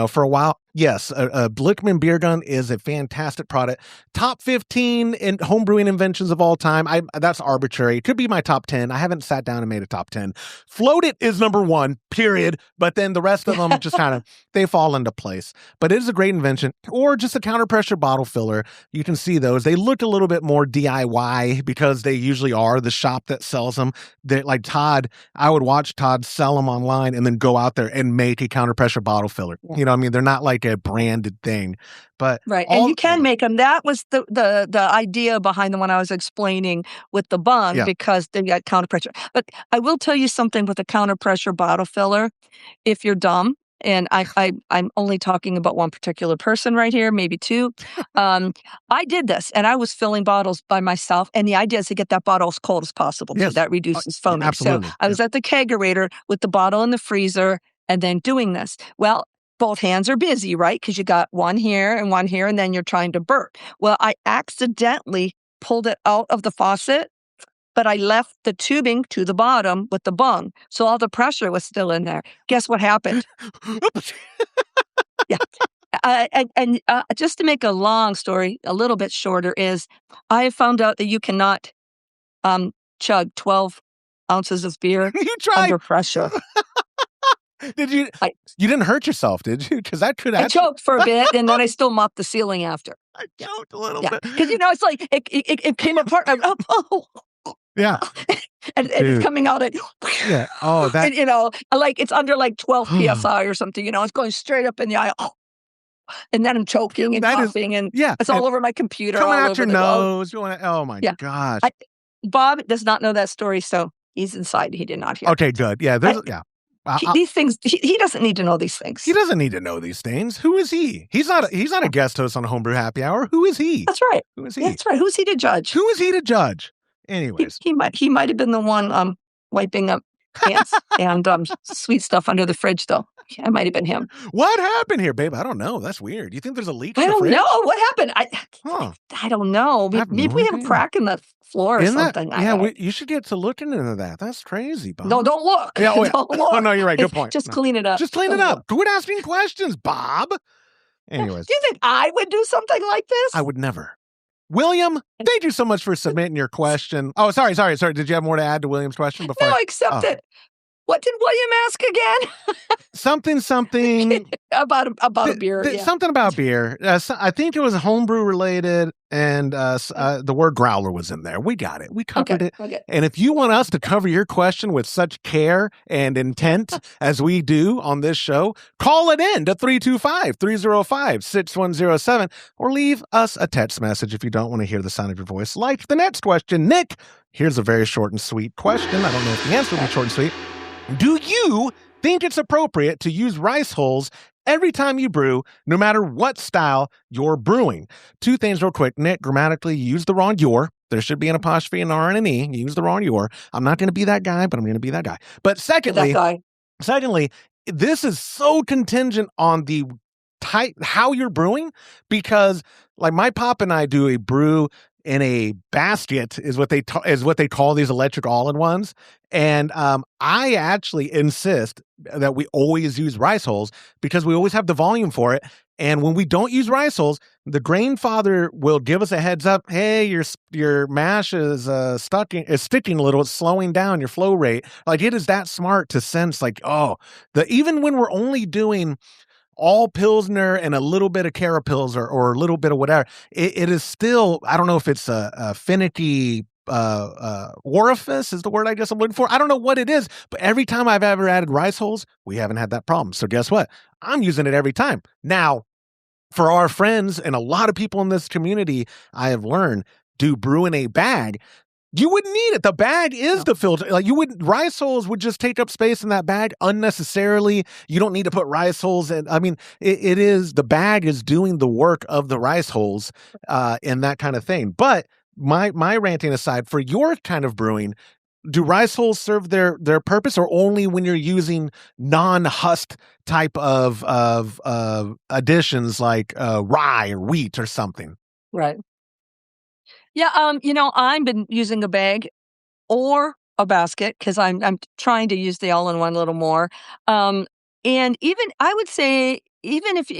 for a while, yes, a Blickman beer gun is a fantastic product. Top 15 in homebrewing inventions of all time. That's arbitrary. It could be my top 10. I haven't sat down and made a top 10. Float It is number 1, period. But then the rest of them just kind of, they fall into place. But it is a great invention. Or just a counter pressure bottle filler. You can see those. They look a little bit more DIY because they usually are the shop that sells them. Like Todd, I would watch Todd sell them online and then go out there and make a counter pressure bottle filler. Yeah. You know what I mean? They're not like a branded thing. But right, and you can make them. That was the idea behind the one I was explaining with the bung, because they got counter pressure. But I will tell you something with a counter pressure bottle filler. If you're dumb, and I'm only talking about one particular person right here, maybe two. I did this, and I was filling bottles by myself, and the idea is to get that bottle as cold as possible. Yes. So that reduces foaming. Absolutely. So I was at the kegerator with the bottle in the freezer, and then doing this. Well, both hands are busy, right? Because you got one here, and then you're trying to burp. Well, I accidentally pulled it out of the faucet, but I left the tubing to the bottom with the bung. So all the pressure was still in there. Guess what happened? Yeah. And just to make a long story a little bit shorter is I found out that you cannot chug 12 ounces of beer You tried. under pressure. Did you? You didn't hurt yourself, did you? Because that could. I choked for a bit, and then I still mopped the ceiling after. I choked a little bit. Because it's like it came apart. Yeah. And it's coming out at yeah. Oh, that and, like it's under like 12 psi or something. It's going straight up in the eye. And then I'm choking and coughing, and it's all over my computer, coming all out over your the nose. Oh my gosh! Bob does not know that story, so he's inside. He did not hear. Okay, good. Yeah, these things. He doesn't need to know these things. He doesn't need to know these things. Who is he? He's not a guest host on Homebrew Happy Hour. Who is he? That's right. Who is he? That's right. Who's he to judge? Who is he to judge? Anyways, he might have been the one wiping up pants and sweet stuff under the fridge, though. It might have been him. What happened here, babe? I don't know. That's weird. You think there's a leak in the fridge? I don't know. What happened? I don't know. Maybe we have a crack in the floor or something. You should get to looking into that. That's crazy, Bob. No, don't look. Yeah, don't look. Oh, no, you're right. Good point. Just clean it up. Just clean it up. Quit asking questions, Bob. Anyways. Do you think I would do something like this? I would never. William, thank you so much for submitting your question. Oh, sorry. Did you have more to add to William's question before? No, accept it. What did William ask again? something about a beer. Something about beer. I think it was homebrew related, and the word growler was in there. We got it. We covered it. Okay. And if you want us to cover your question with such care and intent as we do on this show, call it in to 325-305-6107 or leave us a text message if you don't want to hear the sound of your voice. Like the next question. Nick, here's a very short and sweet question. I don't know if the answer will be short and sweet. Do you think it's appropriate to use rice hulls every time you brew, no matter what style you're brewing? Two things real quick. Nick, grammatically, you used the wrong your. There should be an apostrophe, an R, and an E. You use the wrong your. I'm not going to be that guy, but I'm going to be that guy. But secondly, this is so contingent on the type, how you're brewing, because like my pop and I do a brew in a basket is what they call these electric all-in-ones. And I actually insist that we always use rice hulls because we always have the volume for it. And when we don't use rice hulls, the grain father will give us a heads up. Hey, your mash is sticking a little. It's slowing down your flow rate. Like it is that smart to sense like, even when we're only doing all Pilsner and a little bit of Carapils or a little bit of whatever, it is still, I don't know if it's a finicky orifice is the word I guess I'm looking for. I don't know what it is, but every time I've ever added rice hulls, we haven't had that problem. So guess what? I'm using it every time. Now, for our friends and a lot of people in this community, I have learned, do brew in a bag. You wouldn't need it. The bag is the filter. Like rice hulls would just take up space in that bag unnecessarily. You don't need to put rice hulls in. I mean, it is, the bag is doing the work of the rice hulls and that kind of thing. But my ranting aside, for your kind of brewing, do rice hulls serve their purpose, or only when you're using non-husk type of additions like rye or wheat or something? Right. Yeah, I've been using a bag or a basket because I'm trying to use the all-in-one a little more. And even I would say, even if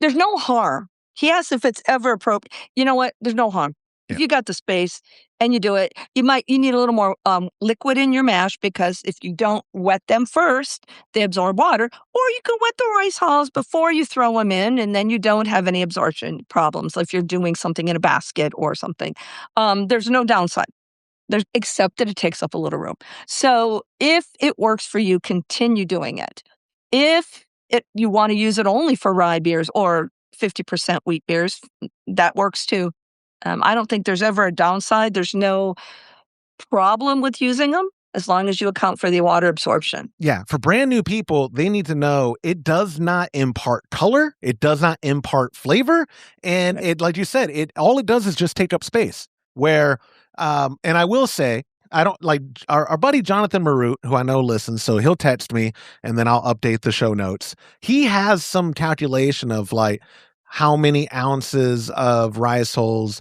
there's no harm. He asked if it's ever appropriate. You know what? There's no harm. If you got the space and you do it, you need a little more liquid in your mash, because if you don't wet them first, they absorb water. Or you can wet the rice hulls before you throw them in, and then you don't have any absorption problems if you're doing something in a basket or something. There's no downside. Except that it takes up a little room. So if it works for you, continue doing it. If you want to use it only for rye beers or 50% wheat beers, that works too. I don't think there's ever a downside. There's no problem with using them as long as you account for the water absorption. Yeah. For brand new people, they need to know it does not impart color. It does not impart flavor. And it, like you said, all it does is just take up space. Where, and I will say, I don't like our buddy Jonathan Marut, who I know listens, so he'll text me and then I'll update the show notes. He has some calculation of like how many ounces of rice hulls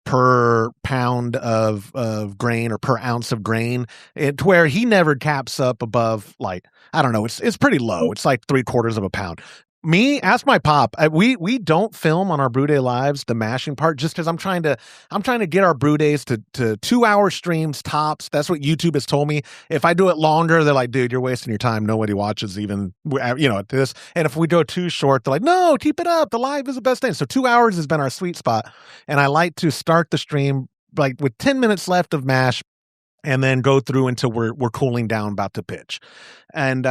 per pound of grain or per ounce of grain, to where he never caps up above, like, I don't know, it's pretty low. It's like 3/4 of a pound. Me, ask my pop. We don't film on our brew day lives the mashing part, just because I'm trying to get our brew days to 2-hour streams tops. That's what YouTube has told me. If I do it longer, they're like, dude, you're wasting your time. Nobody watches even at this. And if we go too short, they're like, no, keep it up. The live is the best thing. So 2 hours has been our sweet spot, and I like to start the stream like with 10 minutes left of mash, and then go through until we're cooling down, about to pitch, and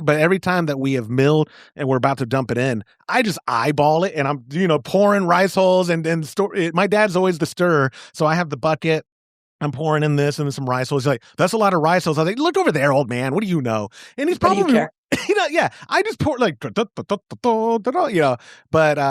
but every time that we have milled and we're about to dump it in, I just eyeball it, and I'm pouring rice hulls and store it. My dad's always the stirrer, so I have the bucket. I'm pouring in this and some rice hulls. He's like, that's a lot of rice hulls. I was like, look over there, old man. What do you know? And he's probably, yeah. I just pour like, but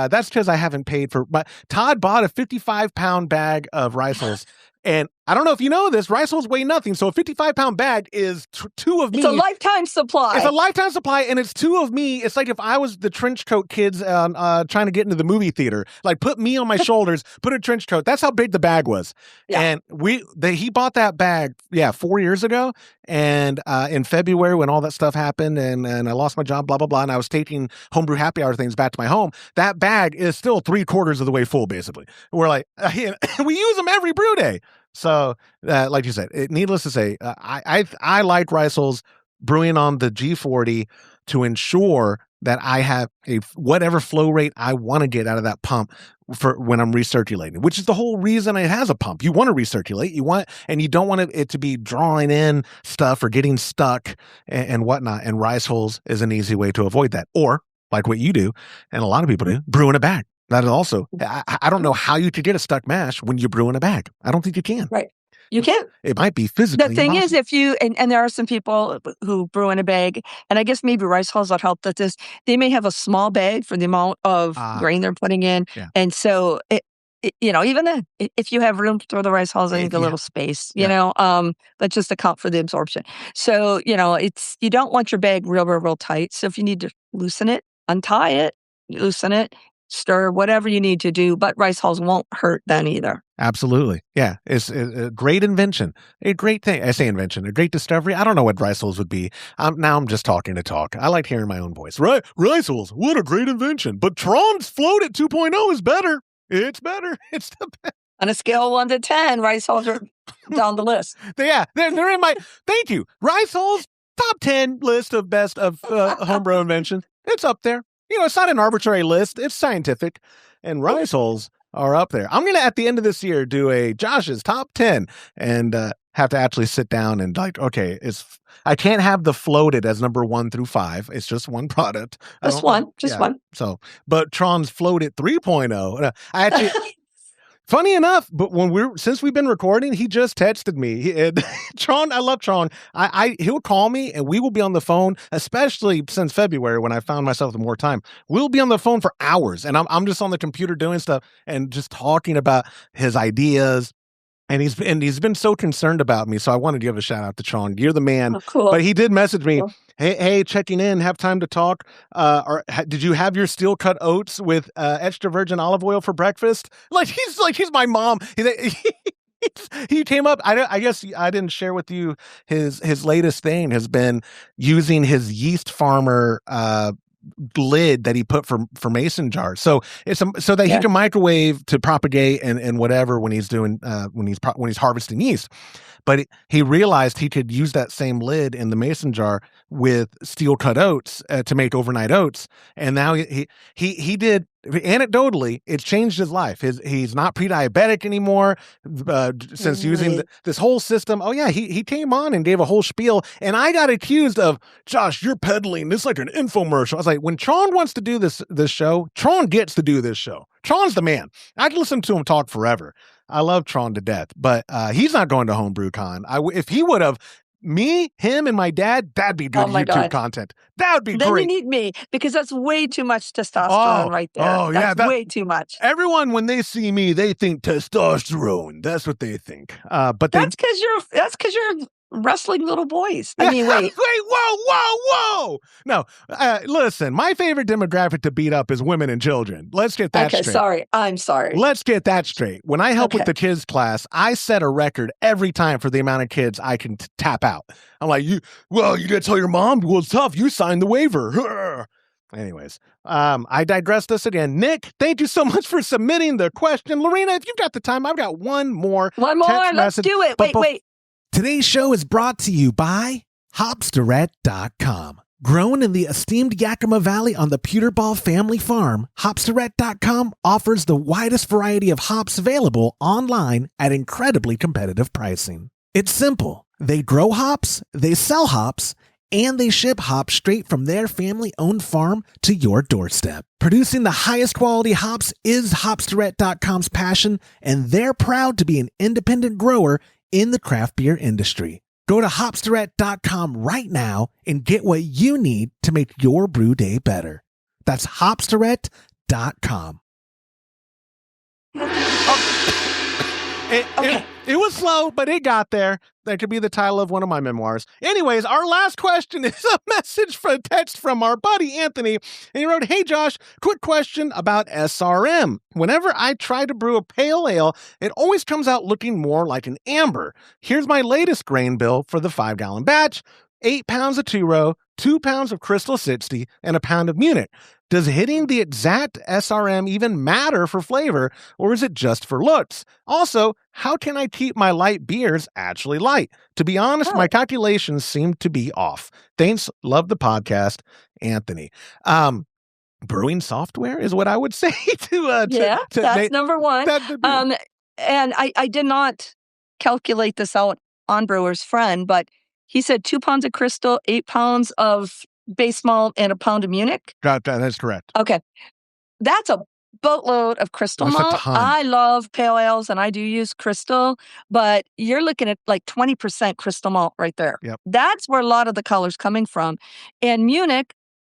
that's because I haven't paid for. But Todd bought a 55-pound bag of rice hulls. And I don't know if you know this, rice hulls weigh nothing. So a 55-pound bag is two of me. It's a lifetime supply. It's a lifetime supply, and it's two of me. It's like if I was the trench coat kids trying to get into the movie theater. Like, put me on my shoulders, put a trench coat. That's how big the bag was. Yeah. And he bought that bag, 4 years ago. And in February, when all that stuff happened and I lost my job, blah, blah, blah, and I was taking Homebrew Happy Hour things back to my home, that bag is still 3/4 of the way full, basically. We're like, we use them every brew day. So, like you said, needless to say, I like rice hulls brewing on the G40 to ensure that I have whatever flow rate I want to get out of that pump for when I'm recirculating, which is the whole reason it has a pump. You want to recirculate, and you don't want it to be drawing in stuff or getting stuck and whatnot. And rice hulls is an easy way to avoid that. Or, like what you do, and a lot of people do, brew in a bag. That is also, I don't know how you could get a stuck mash when you brew in a bag. I don't think you can. Right. You can't. It might be physically The thing impossible. is, if you, and there are some people who brew in a bag, and I guess maybe rice hulls that help with this, they may have a small bag for the amount of grain they're putting in. Yeah. And so, even then, if you have room to throw the rice hulls, I need a little space, but just account for the absorption. So, you don't want your bag real tight. So if you need to loosen it, untie it, loosen it, stir, whatever you need to do, but rice hulls won't hurt then either. Absolutely. Yeah. It's a great invention. A great thing. I say invention, a great discovery. I don't know what rice hulls would be. Now I'm just talking to talk. I like hearing my own voice. Right. Rice hulls. What a great invention. But Tron's float at 2.0 is better. It's better. It's the best. On a scale of 1 to 10, rice hulls are down the list. Yeah. They're in my, thank you. Rice hulls, top 10 list of best of homebrew inventions. It's up there. It's not an arbitrary list. It's scientific. And rice hulls are up there. I'm going to, at the end of this year, do a Josh's top 10 and have to actually sit down and like, okay, I can't have the floated as number 1 through 5. It's just one product. Just one. So, but Tron's floated 3.0. I actually... Funny enough, but since we've been recording, he just texted me. Tron, I love Tron. He'll call me and we will be on the phone, especially since February when I found myself with more time. We'll be on the phone for hours, and I'm just on the computer doing stuff and just talking about his ideas. And he's been so concerned about me, so I wanted to give a shout out to Tron. You're the man. Oh, cool. But he did message me. Cool. Hey, checking in. Have time to talk. Did you have your steel cut oats with extra virgin olive oil for breakfast? He's my mom. He came up. I guess I didn't share with you his latest thing has been using his yeast farmer lid that he put for mason jars. So it's so that he can microwave to propagate and whatever when he's doing when he's harvesting yeast. But he realized he could use that same lid in the mason jar with steel cut oats to make overnight oats. And now he did. Anecdotally, it's changed his life. He's not pre-diabetic anymore since using this whole system. Oh yeah, he came on and gave a whole spiel, and I got accused of, Josh, you're peddling this like an infomercial. I was like, when Tron wants to do this show, Tron gets to do this show. Tron's the man. I can listen to him talk forever. I love Tron to death, but he's not going to HomebrewCon. If he would have, Me, him, and my dad, that'd be good my YouTube God. content. That would be Then great. you need me, because that's way too much testosterone right there. Oh, yeah. That's way too much. Everyone, when they see me, they think testosterone. That's what they think. But that's because you're wrestling little boys. I mean, wait. Whoa. No, listen, my favorite demographic to beat up is women and children. Let's get that straight. I'm sorry. Let's get that straight. When I help with the kids class, I set a record every time for the amount of kids I can tap out. I'm like, you gotta tell your mom? Well, it's tough. You signed the waiver. Anyways, I digressed us again. Nick, thank you so much for submitting the question. Lorena, if you've got the time, I've got one more. Let's do it. Wait. Today's show is brought to you by Hopsterette.com. Grown in the esteemed Yakima Valley on the Pewterball family farm, Hopsterette.com offers the widest variety of hops available online at incredibly competitive pricing. It's simple. They grow hops, they sell hops, and they ship hops straight from their family-owned farm to your doorstep. Producing the highest quality hops is Hopsterette.com's passion, and they're proud to be an independent grower in the craft beer industry. Go to Hopsterette.com right now and get what you need to make your brew day better. That's Hopsterette.com. It was slow, but it got there. That could be the title of one of my memoirs. Anyways, our last question is a text from our buddy Anthony. And he wrote, "Hey Josh, quick question about SRM. Whenever I try to brew a pale ale, it always comes out looking more like an amber. Here's my latest grain bill for the 5-gallon batch. 8 pounds of 2-row, 2 pounds of Crystal 60, and a pound of Munich. Does hitting the exact SRM even matter for flavor, or is it just for looks? Also, how can I keep my light beers actually light? To be honest, my calculations seem to be off. Thanks. Love the podcast, Anthony." Brewing software is what I would say that's number one. And I did not calculate this out on Brewer's Friend, but he said 2 pounds of Crystal, 8 pounds of base malt, and a pound of Munich. That's correct. Okay. That's a boatload of Crystal malt. I love pale ales, and I do use Crystal, but you're looking at like 20% Crystal malt right there. Yep. That's where a lot of the color's coming from. And Munich,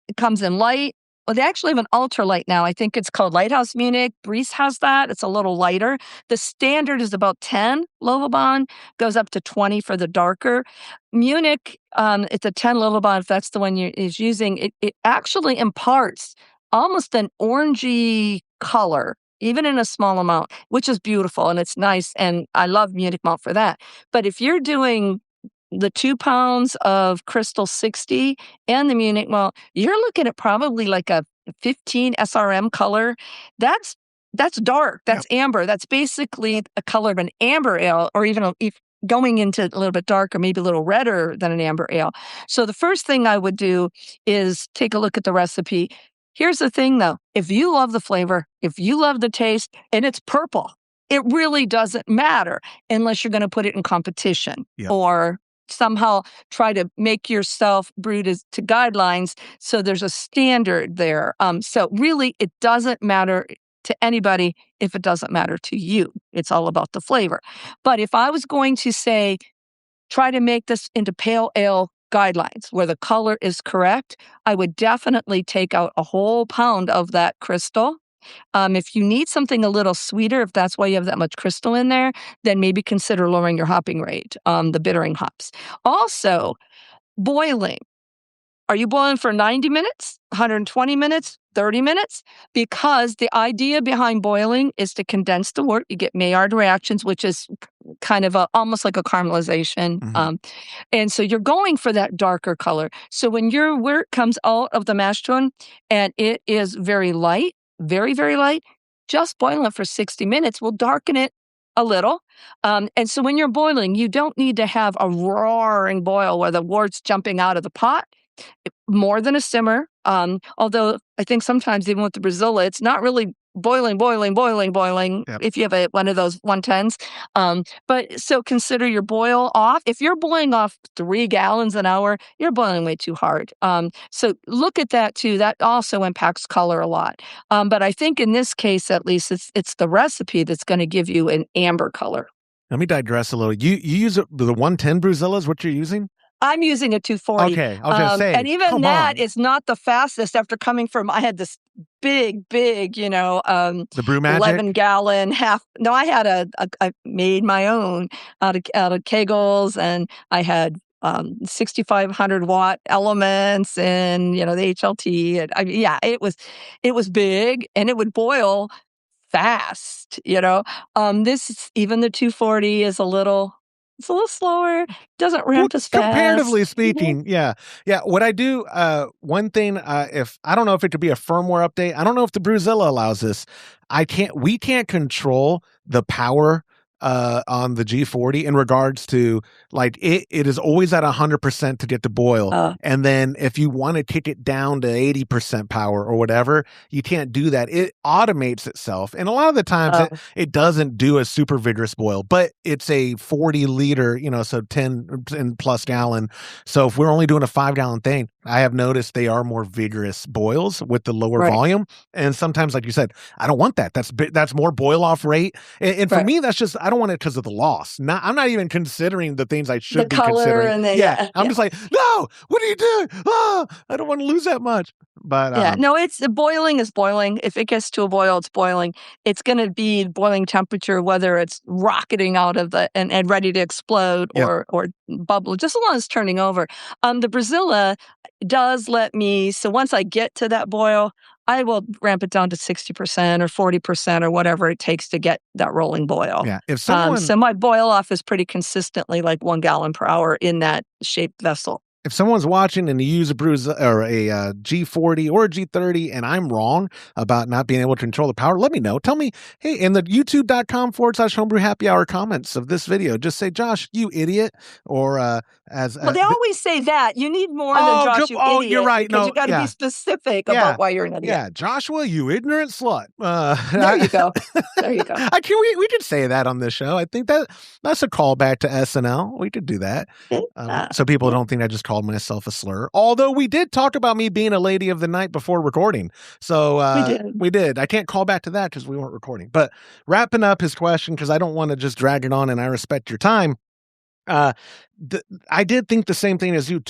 it comes in light. Well, they actually have an ultralight now. I think it's called Lighthouse Munich. Breeze has that. It's a little lighter. The standard is about 10 Lovibond, goes up to 20 for the darker. Munich, it's a 10 Lovibond, if that's the one is using. It actually imparts almost an orangey color, even in a small amount, which is beautiful and it's nice. And I love Munich malt for that. But if you're doing the 2 pounds of Crystal 60 and the Munich malt, you're looking at probably like a 15 SRM color. That's dark. That's amber. That's basically a color of an amber ale, or even if going into a little bit darker, maybe a little redder than an amber ale. So the first thing I would do is take a look at the recipe. Here's the thing though. If you love the flavor, if you love the taste, and it's purple, it really doesn't matter unless you're going to put it in competition or somehow try to make yourself brewed to guidelines. So there's a standard there. So really, it doesn't matter to anybody if it doesn't matter to you. It's all about the flavor. But if I was going to say, try to make this into pale ale guidelines where the color is correct, I would definitely take out a whole pound of that Crystal. If you need something a little sweeter, if that's why you have that much Crystal in there, then maybe consider lowering your hopping rate, the bittering hops. Also, boiling. Are you boiling for 90 minutes, 120 minutes, 30 minutes? Because the idea behind boiling is to condense the wort. You get Maillard reactions, which is kind of almost like a caramelization. Mm-hmm. And so you're going for that darker color. So when your wort comes out of the mash tun and it is very light, very, very light, just boiling it for 60 minutes will darken it a little. And so when you're boiling, you don't need to have a roaring boil where the wort's jumping out of the pot. More than a simmer. Although I think sometimes even with the Brazilla, it's not really boiling. Yep. If you have one of those 110s. But so consider your boil off. If you're boiling off 3 gallons an hour, you're boiling way too hard. So look at that too. That also impacts color a lot. But I think in this case, at least, it's the recipe that's going to give you an amber color. Let me digress a little. You use the 110 Bruzillas, what you're using? I'm using a 240. Okay, I was gonna say, and even come that on. is not the fastest after coming from, I had this big, The Brew Magic? 11-gallon half. No, I had I made my own out of kegels, and I had 6,500 watt elements and, the HLT. And yeah, it was big and it would boil fast. This is, even the 240 is it's a little slower, doesn't Well, ramp as fast. comparatively speaking, yeah. Yeah, what I do, one thing, if I don't know if it could be a firmware update, I don't know if the Bruzilla allows this. We can't control the power on the G40 in regards to, like, it is always at 100% to get to boil. And then if you want to kick it down to 80% power or whatever, you can't do that. It automates itself. And a lot of the times it doesn't do a super vigorous boil, but it's a 40 liter, so 10 and plus gallon. So if we're only doing a 5-gallon thing, I have noticed they are more vigorous boils with the lower volume. And sometimes, like you said, I don't want that. That's more boil off rate. And for me, that's just, I don't want it because of the loss. I'm not even considering the things I should be considering. I'm just like, no, what are you doing? I don't want to lose that much. But no, boiling is boiling. If it gets to a boil, it's boiling. It's going to be boiling temperature, whether it's rocketing out of and ready to explode or bubble, just as long as it's turning over. The Bruzilla does let me, so once I get to that boil, I will ramp it down to 60% or 40% or whatever it takes to get that rolling boil. Yeah. If so my boil off is pretty consistently like 1 gallon per hour in that shaped vessel. If someone's watching and you use a or a G40 or a G30 and I'm wrong about not being able to control the power, let me know. Tell me, hey, in the youtube.com/homebrew happy hour comments of this video, just say, Josh, you idiot. Or they always say that. You need more than Josh, you idiot. You're right. Because you got to be specific about why you're an idiot. Yeah, Joshua, you ignorant slut. There you go. There you go. We could say that on this show. I think that's a callback to SNL. We could do that. So people don't think I just called myself a slur. Although we did talk about me being a lady of the night before recording. So we did. I can't call back to that because we weren't recording. But wrapping up his question, because I don't want to just drag it on and I respect your time. I did think the same thing as you.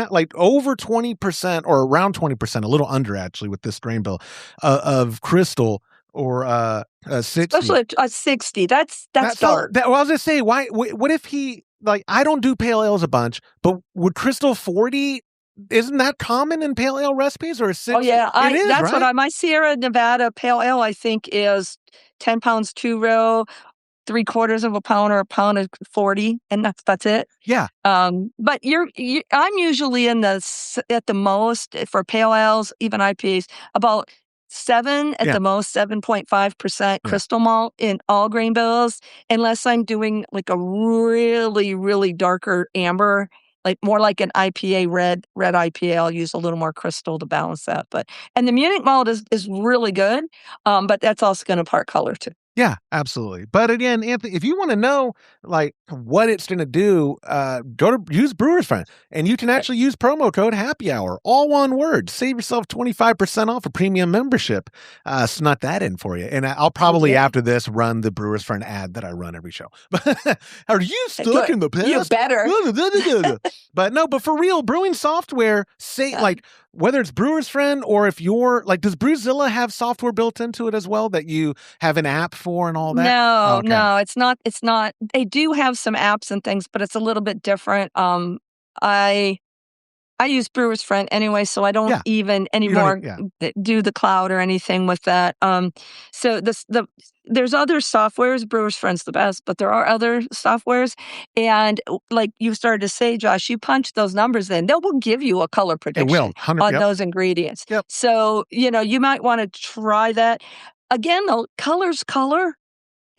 Like over 20% or around 20%, a little under actually with this grain bill of crystal or 60. Especially a 60. That's dark. I was gonna say, what if he, like, I don't do pale ales a bunch, but would crystal 40, isn't that common in pale ale recipes, or 60? Oh yeah, that's right? what my Sierra Nevada pale ale, I think, is 10 pounds 2-row, 3/4 of a pound or a pound of 40, and that's it. Yeah. But I'm usually at the most for pale ales, even IPAs, about 7 at the most, 7.5% crystal malt in all grain bills, unless I'm doing like a really, really darker amber, like more like an IPA, red IPA. I'll use a little more crystal to balance that. And the Munich malt is really good, but that's also going to part color too. Yeah, absolutely. But again, Anthony, if you want to know like what it's going to do, use Brewer's Friend, and you can actually use promo code Happy Hour, all one word. Save yourself 25% off a premium membership. Snuck that in for you, and I'll probably after this run the Brewer's Friend ad that I run every show. Are you stuck in the past? You better. But for real, brewing software, like whether it's Brewer's Friend or if you're like, does Brewzilla have software built into it as well that you have an app for and all that? No, it's not. They do have some apps and things, but it's a little bit different. I use Brewer's Friend anyway, so I don't even anymore do the cloud or anything with that. So there's other softwares. Brewer's Friend's the best, but there are other softwares. And like you started to say, Josh, you punch those numbers in, they will give you a color prediction on those ingredients. Yep. So, you might want to try that. Again, though, color's color.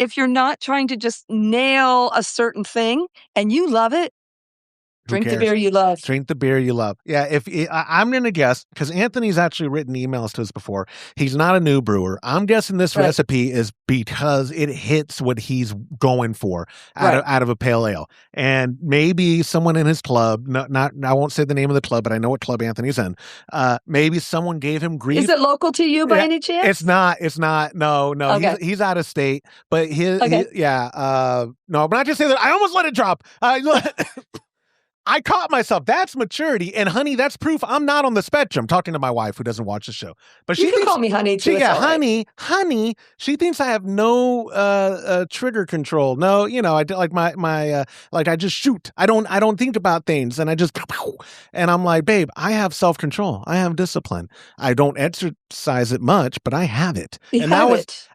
If you're not trying to just nail a certain thing and you love it, Drink the beer you love. Drink the beer you love. Yeah, I'm going to guess, because Anthony's actually written emails to us before. He's not a new brewer. I'm guessing this recipe is because it hits what he's going for out of a pale ale. And maybe someone in his club, not I won't say the name of the club, but I know what club Anthony's in. Maybe someone gave him grief. Is it local to you by any chance? It's not. No. Okay. He's out of state, but no, but not just say that. I almost let it drop. I caught myself. That's maturity. And honey, that's proof I'm not on the spectrum. Talking to my wife who doesn't watch the show. But she can call me honey too. Honey. She thinks I have no trigger control. No, I do like my like I just shoot. I don't think about things, and I just and I'm like, babe, I have self-control. I have discipline. I don't exercise it much, but I have it. It's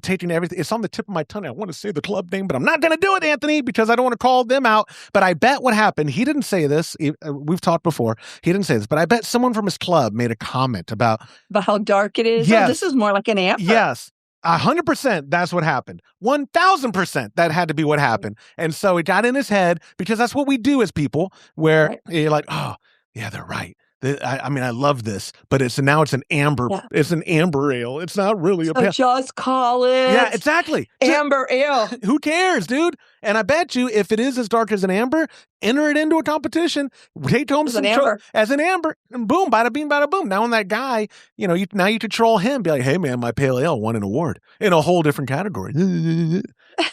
taking everything. It's on the tip of my tongue. I want to say the club name, but I'm not going to do it, Anthony, because I don't want to call them out. But I bet what happened. He didn't say this. We've talked before. He didn't say this, but I bet someone from his club made a comment about how dark it is. Yes. Oh, this is more like an amber. Yes. 100% that's what happened. 1,000% that had to be what happened. And so it got in his head, because that's what we do as people, where you're like, oh, yeah, they're right. I mean, I love this, but now it's an amber. Yeah. It's an amber ale. It's not really a pale. Just call it. Yeah, exactly. Amber ale. Who cares, dude? And I bet you, if it is as dark as an amber, enter it into a competition. Take home as an amber, and boom, bada bing, bada boom. Now, when that guy, now you could troll him, be like, hey man, my pale ale won an award in a whole different category.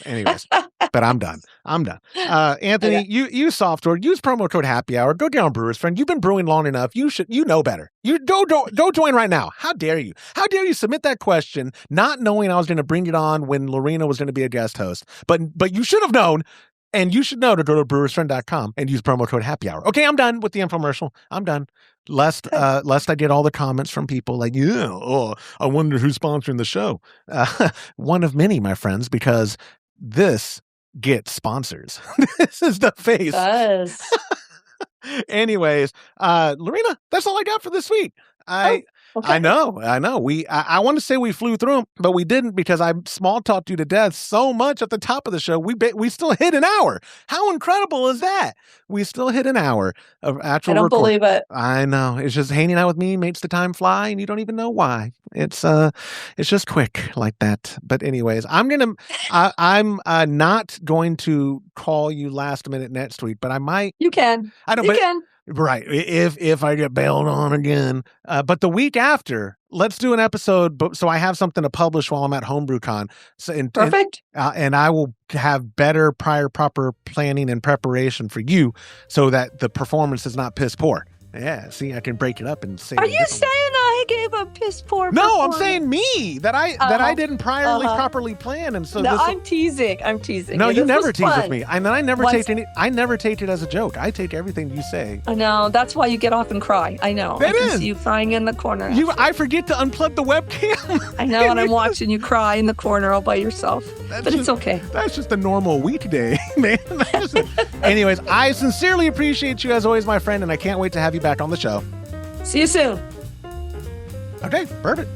Anyways, but I'm done. Anthony, you soft word, use promo code Happy Hour. Go down, Brewers Friend. You've been brewing long enough. You know better. You go join right now. How dare you? How dare you submit that question not knowing I was going to bring it on when Lorena was going to be a guest host? But you should have known. And you should know to go to brewersfriend.com and use promo code Happy Hour. Okay, I'm done with the infomercial. I'm done. Lest I get all the comments from people like, I wonder who's sponsoring the show. One of many, my friends, because this gets sponsors. This is the face. It does. Anyways, Lorena, that's all I got for this week. Okay. I know. I want to say we flew through them, but we didn't, because I small talked you to death so much at the top of the show. We still hit an hour. How incredible is that? We still hit an hour of actual. I don't believe it. I know. It's just hanging out with me makes the time fly, and you don't even know why. It's just quick like that. But anyways, I'm not going to call you last minute next week, but I might. You can. I know. You can. Right. If I get bailed on again. But the week after, let's do an episode. So I have something to publish while I'm at HomebrewCon. Perfect. And I will have better proper planning and preparation for you, so that the performance is not piss poor. Yeah, see, I can break it up and say. Are you saying I gave a piss poor? No, I'm saying me that I didn't properly plan, and so. No, I'm teasing. No, you never tease with me, and then I never take any. I never take it as a joke. I take everything you say. I know. That's why you get off and cry. I know. I can see you crying in the corner. I forget to unplug the webcam. I know, and I'm watching you cry in the corner all by yourself. It's okay. That's just a normal weekday, man. Anyways, I sincerely appreciate you as always, my friend, and I can't wait to have you back on the show. See you soon. Okay, perfect.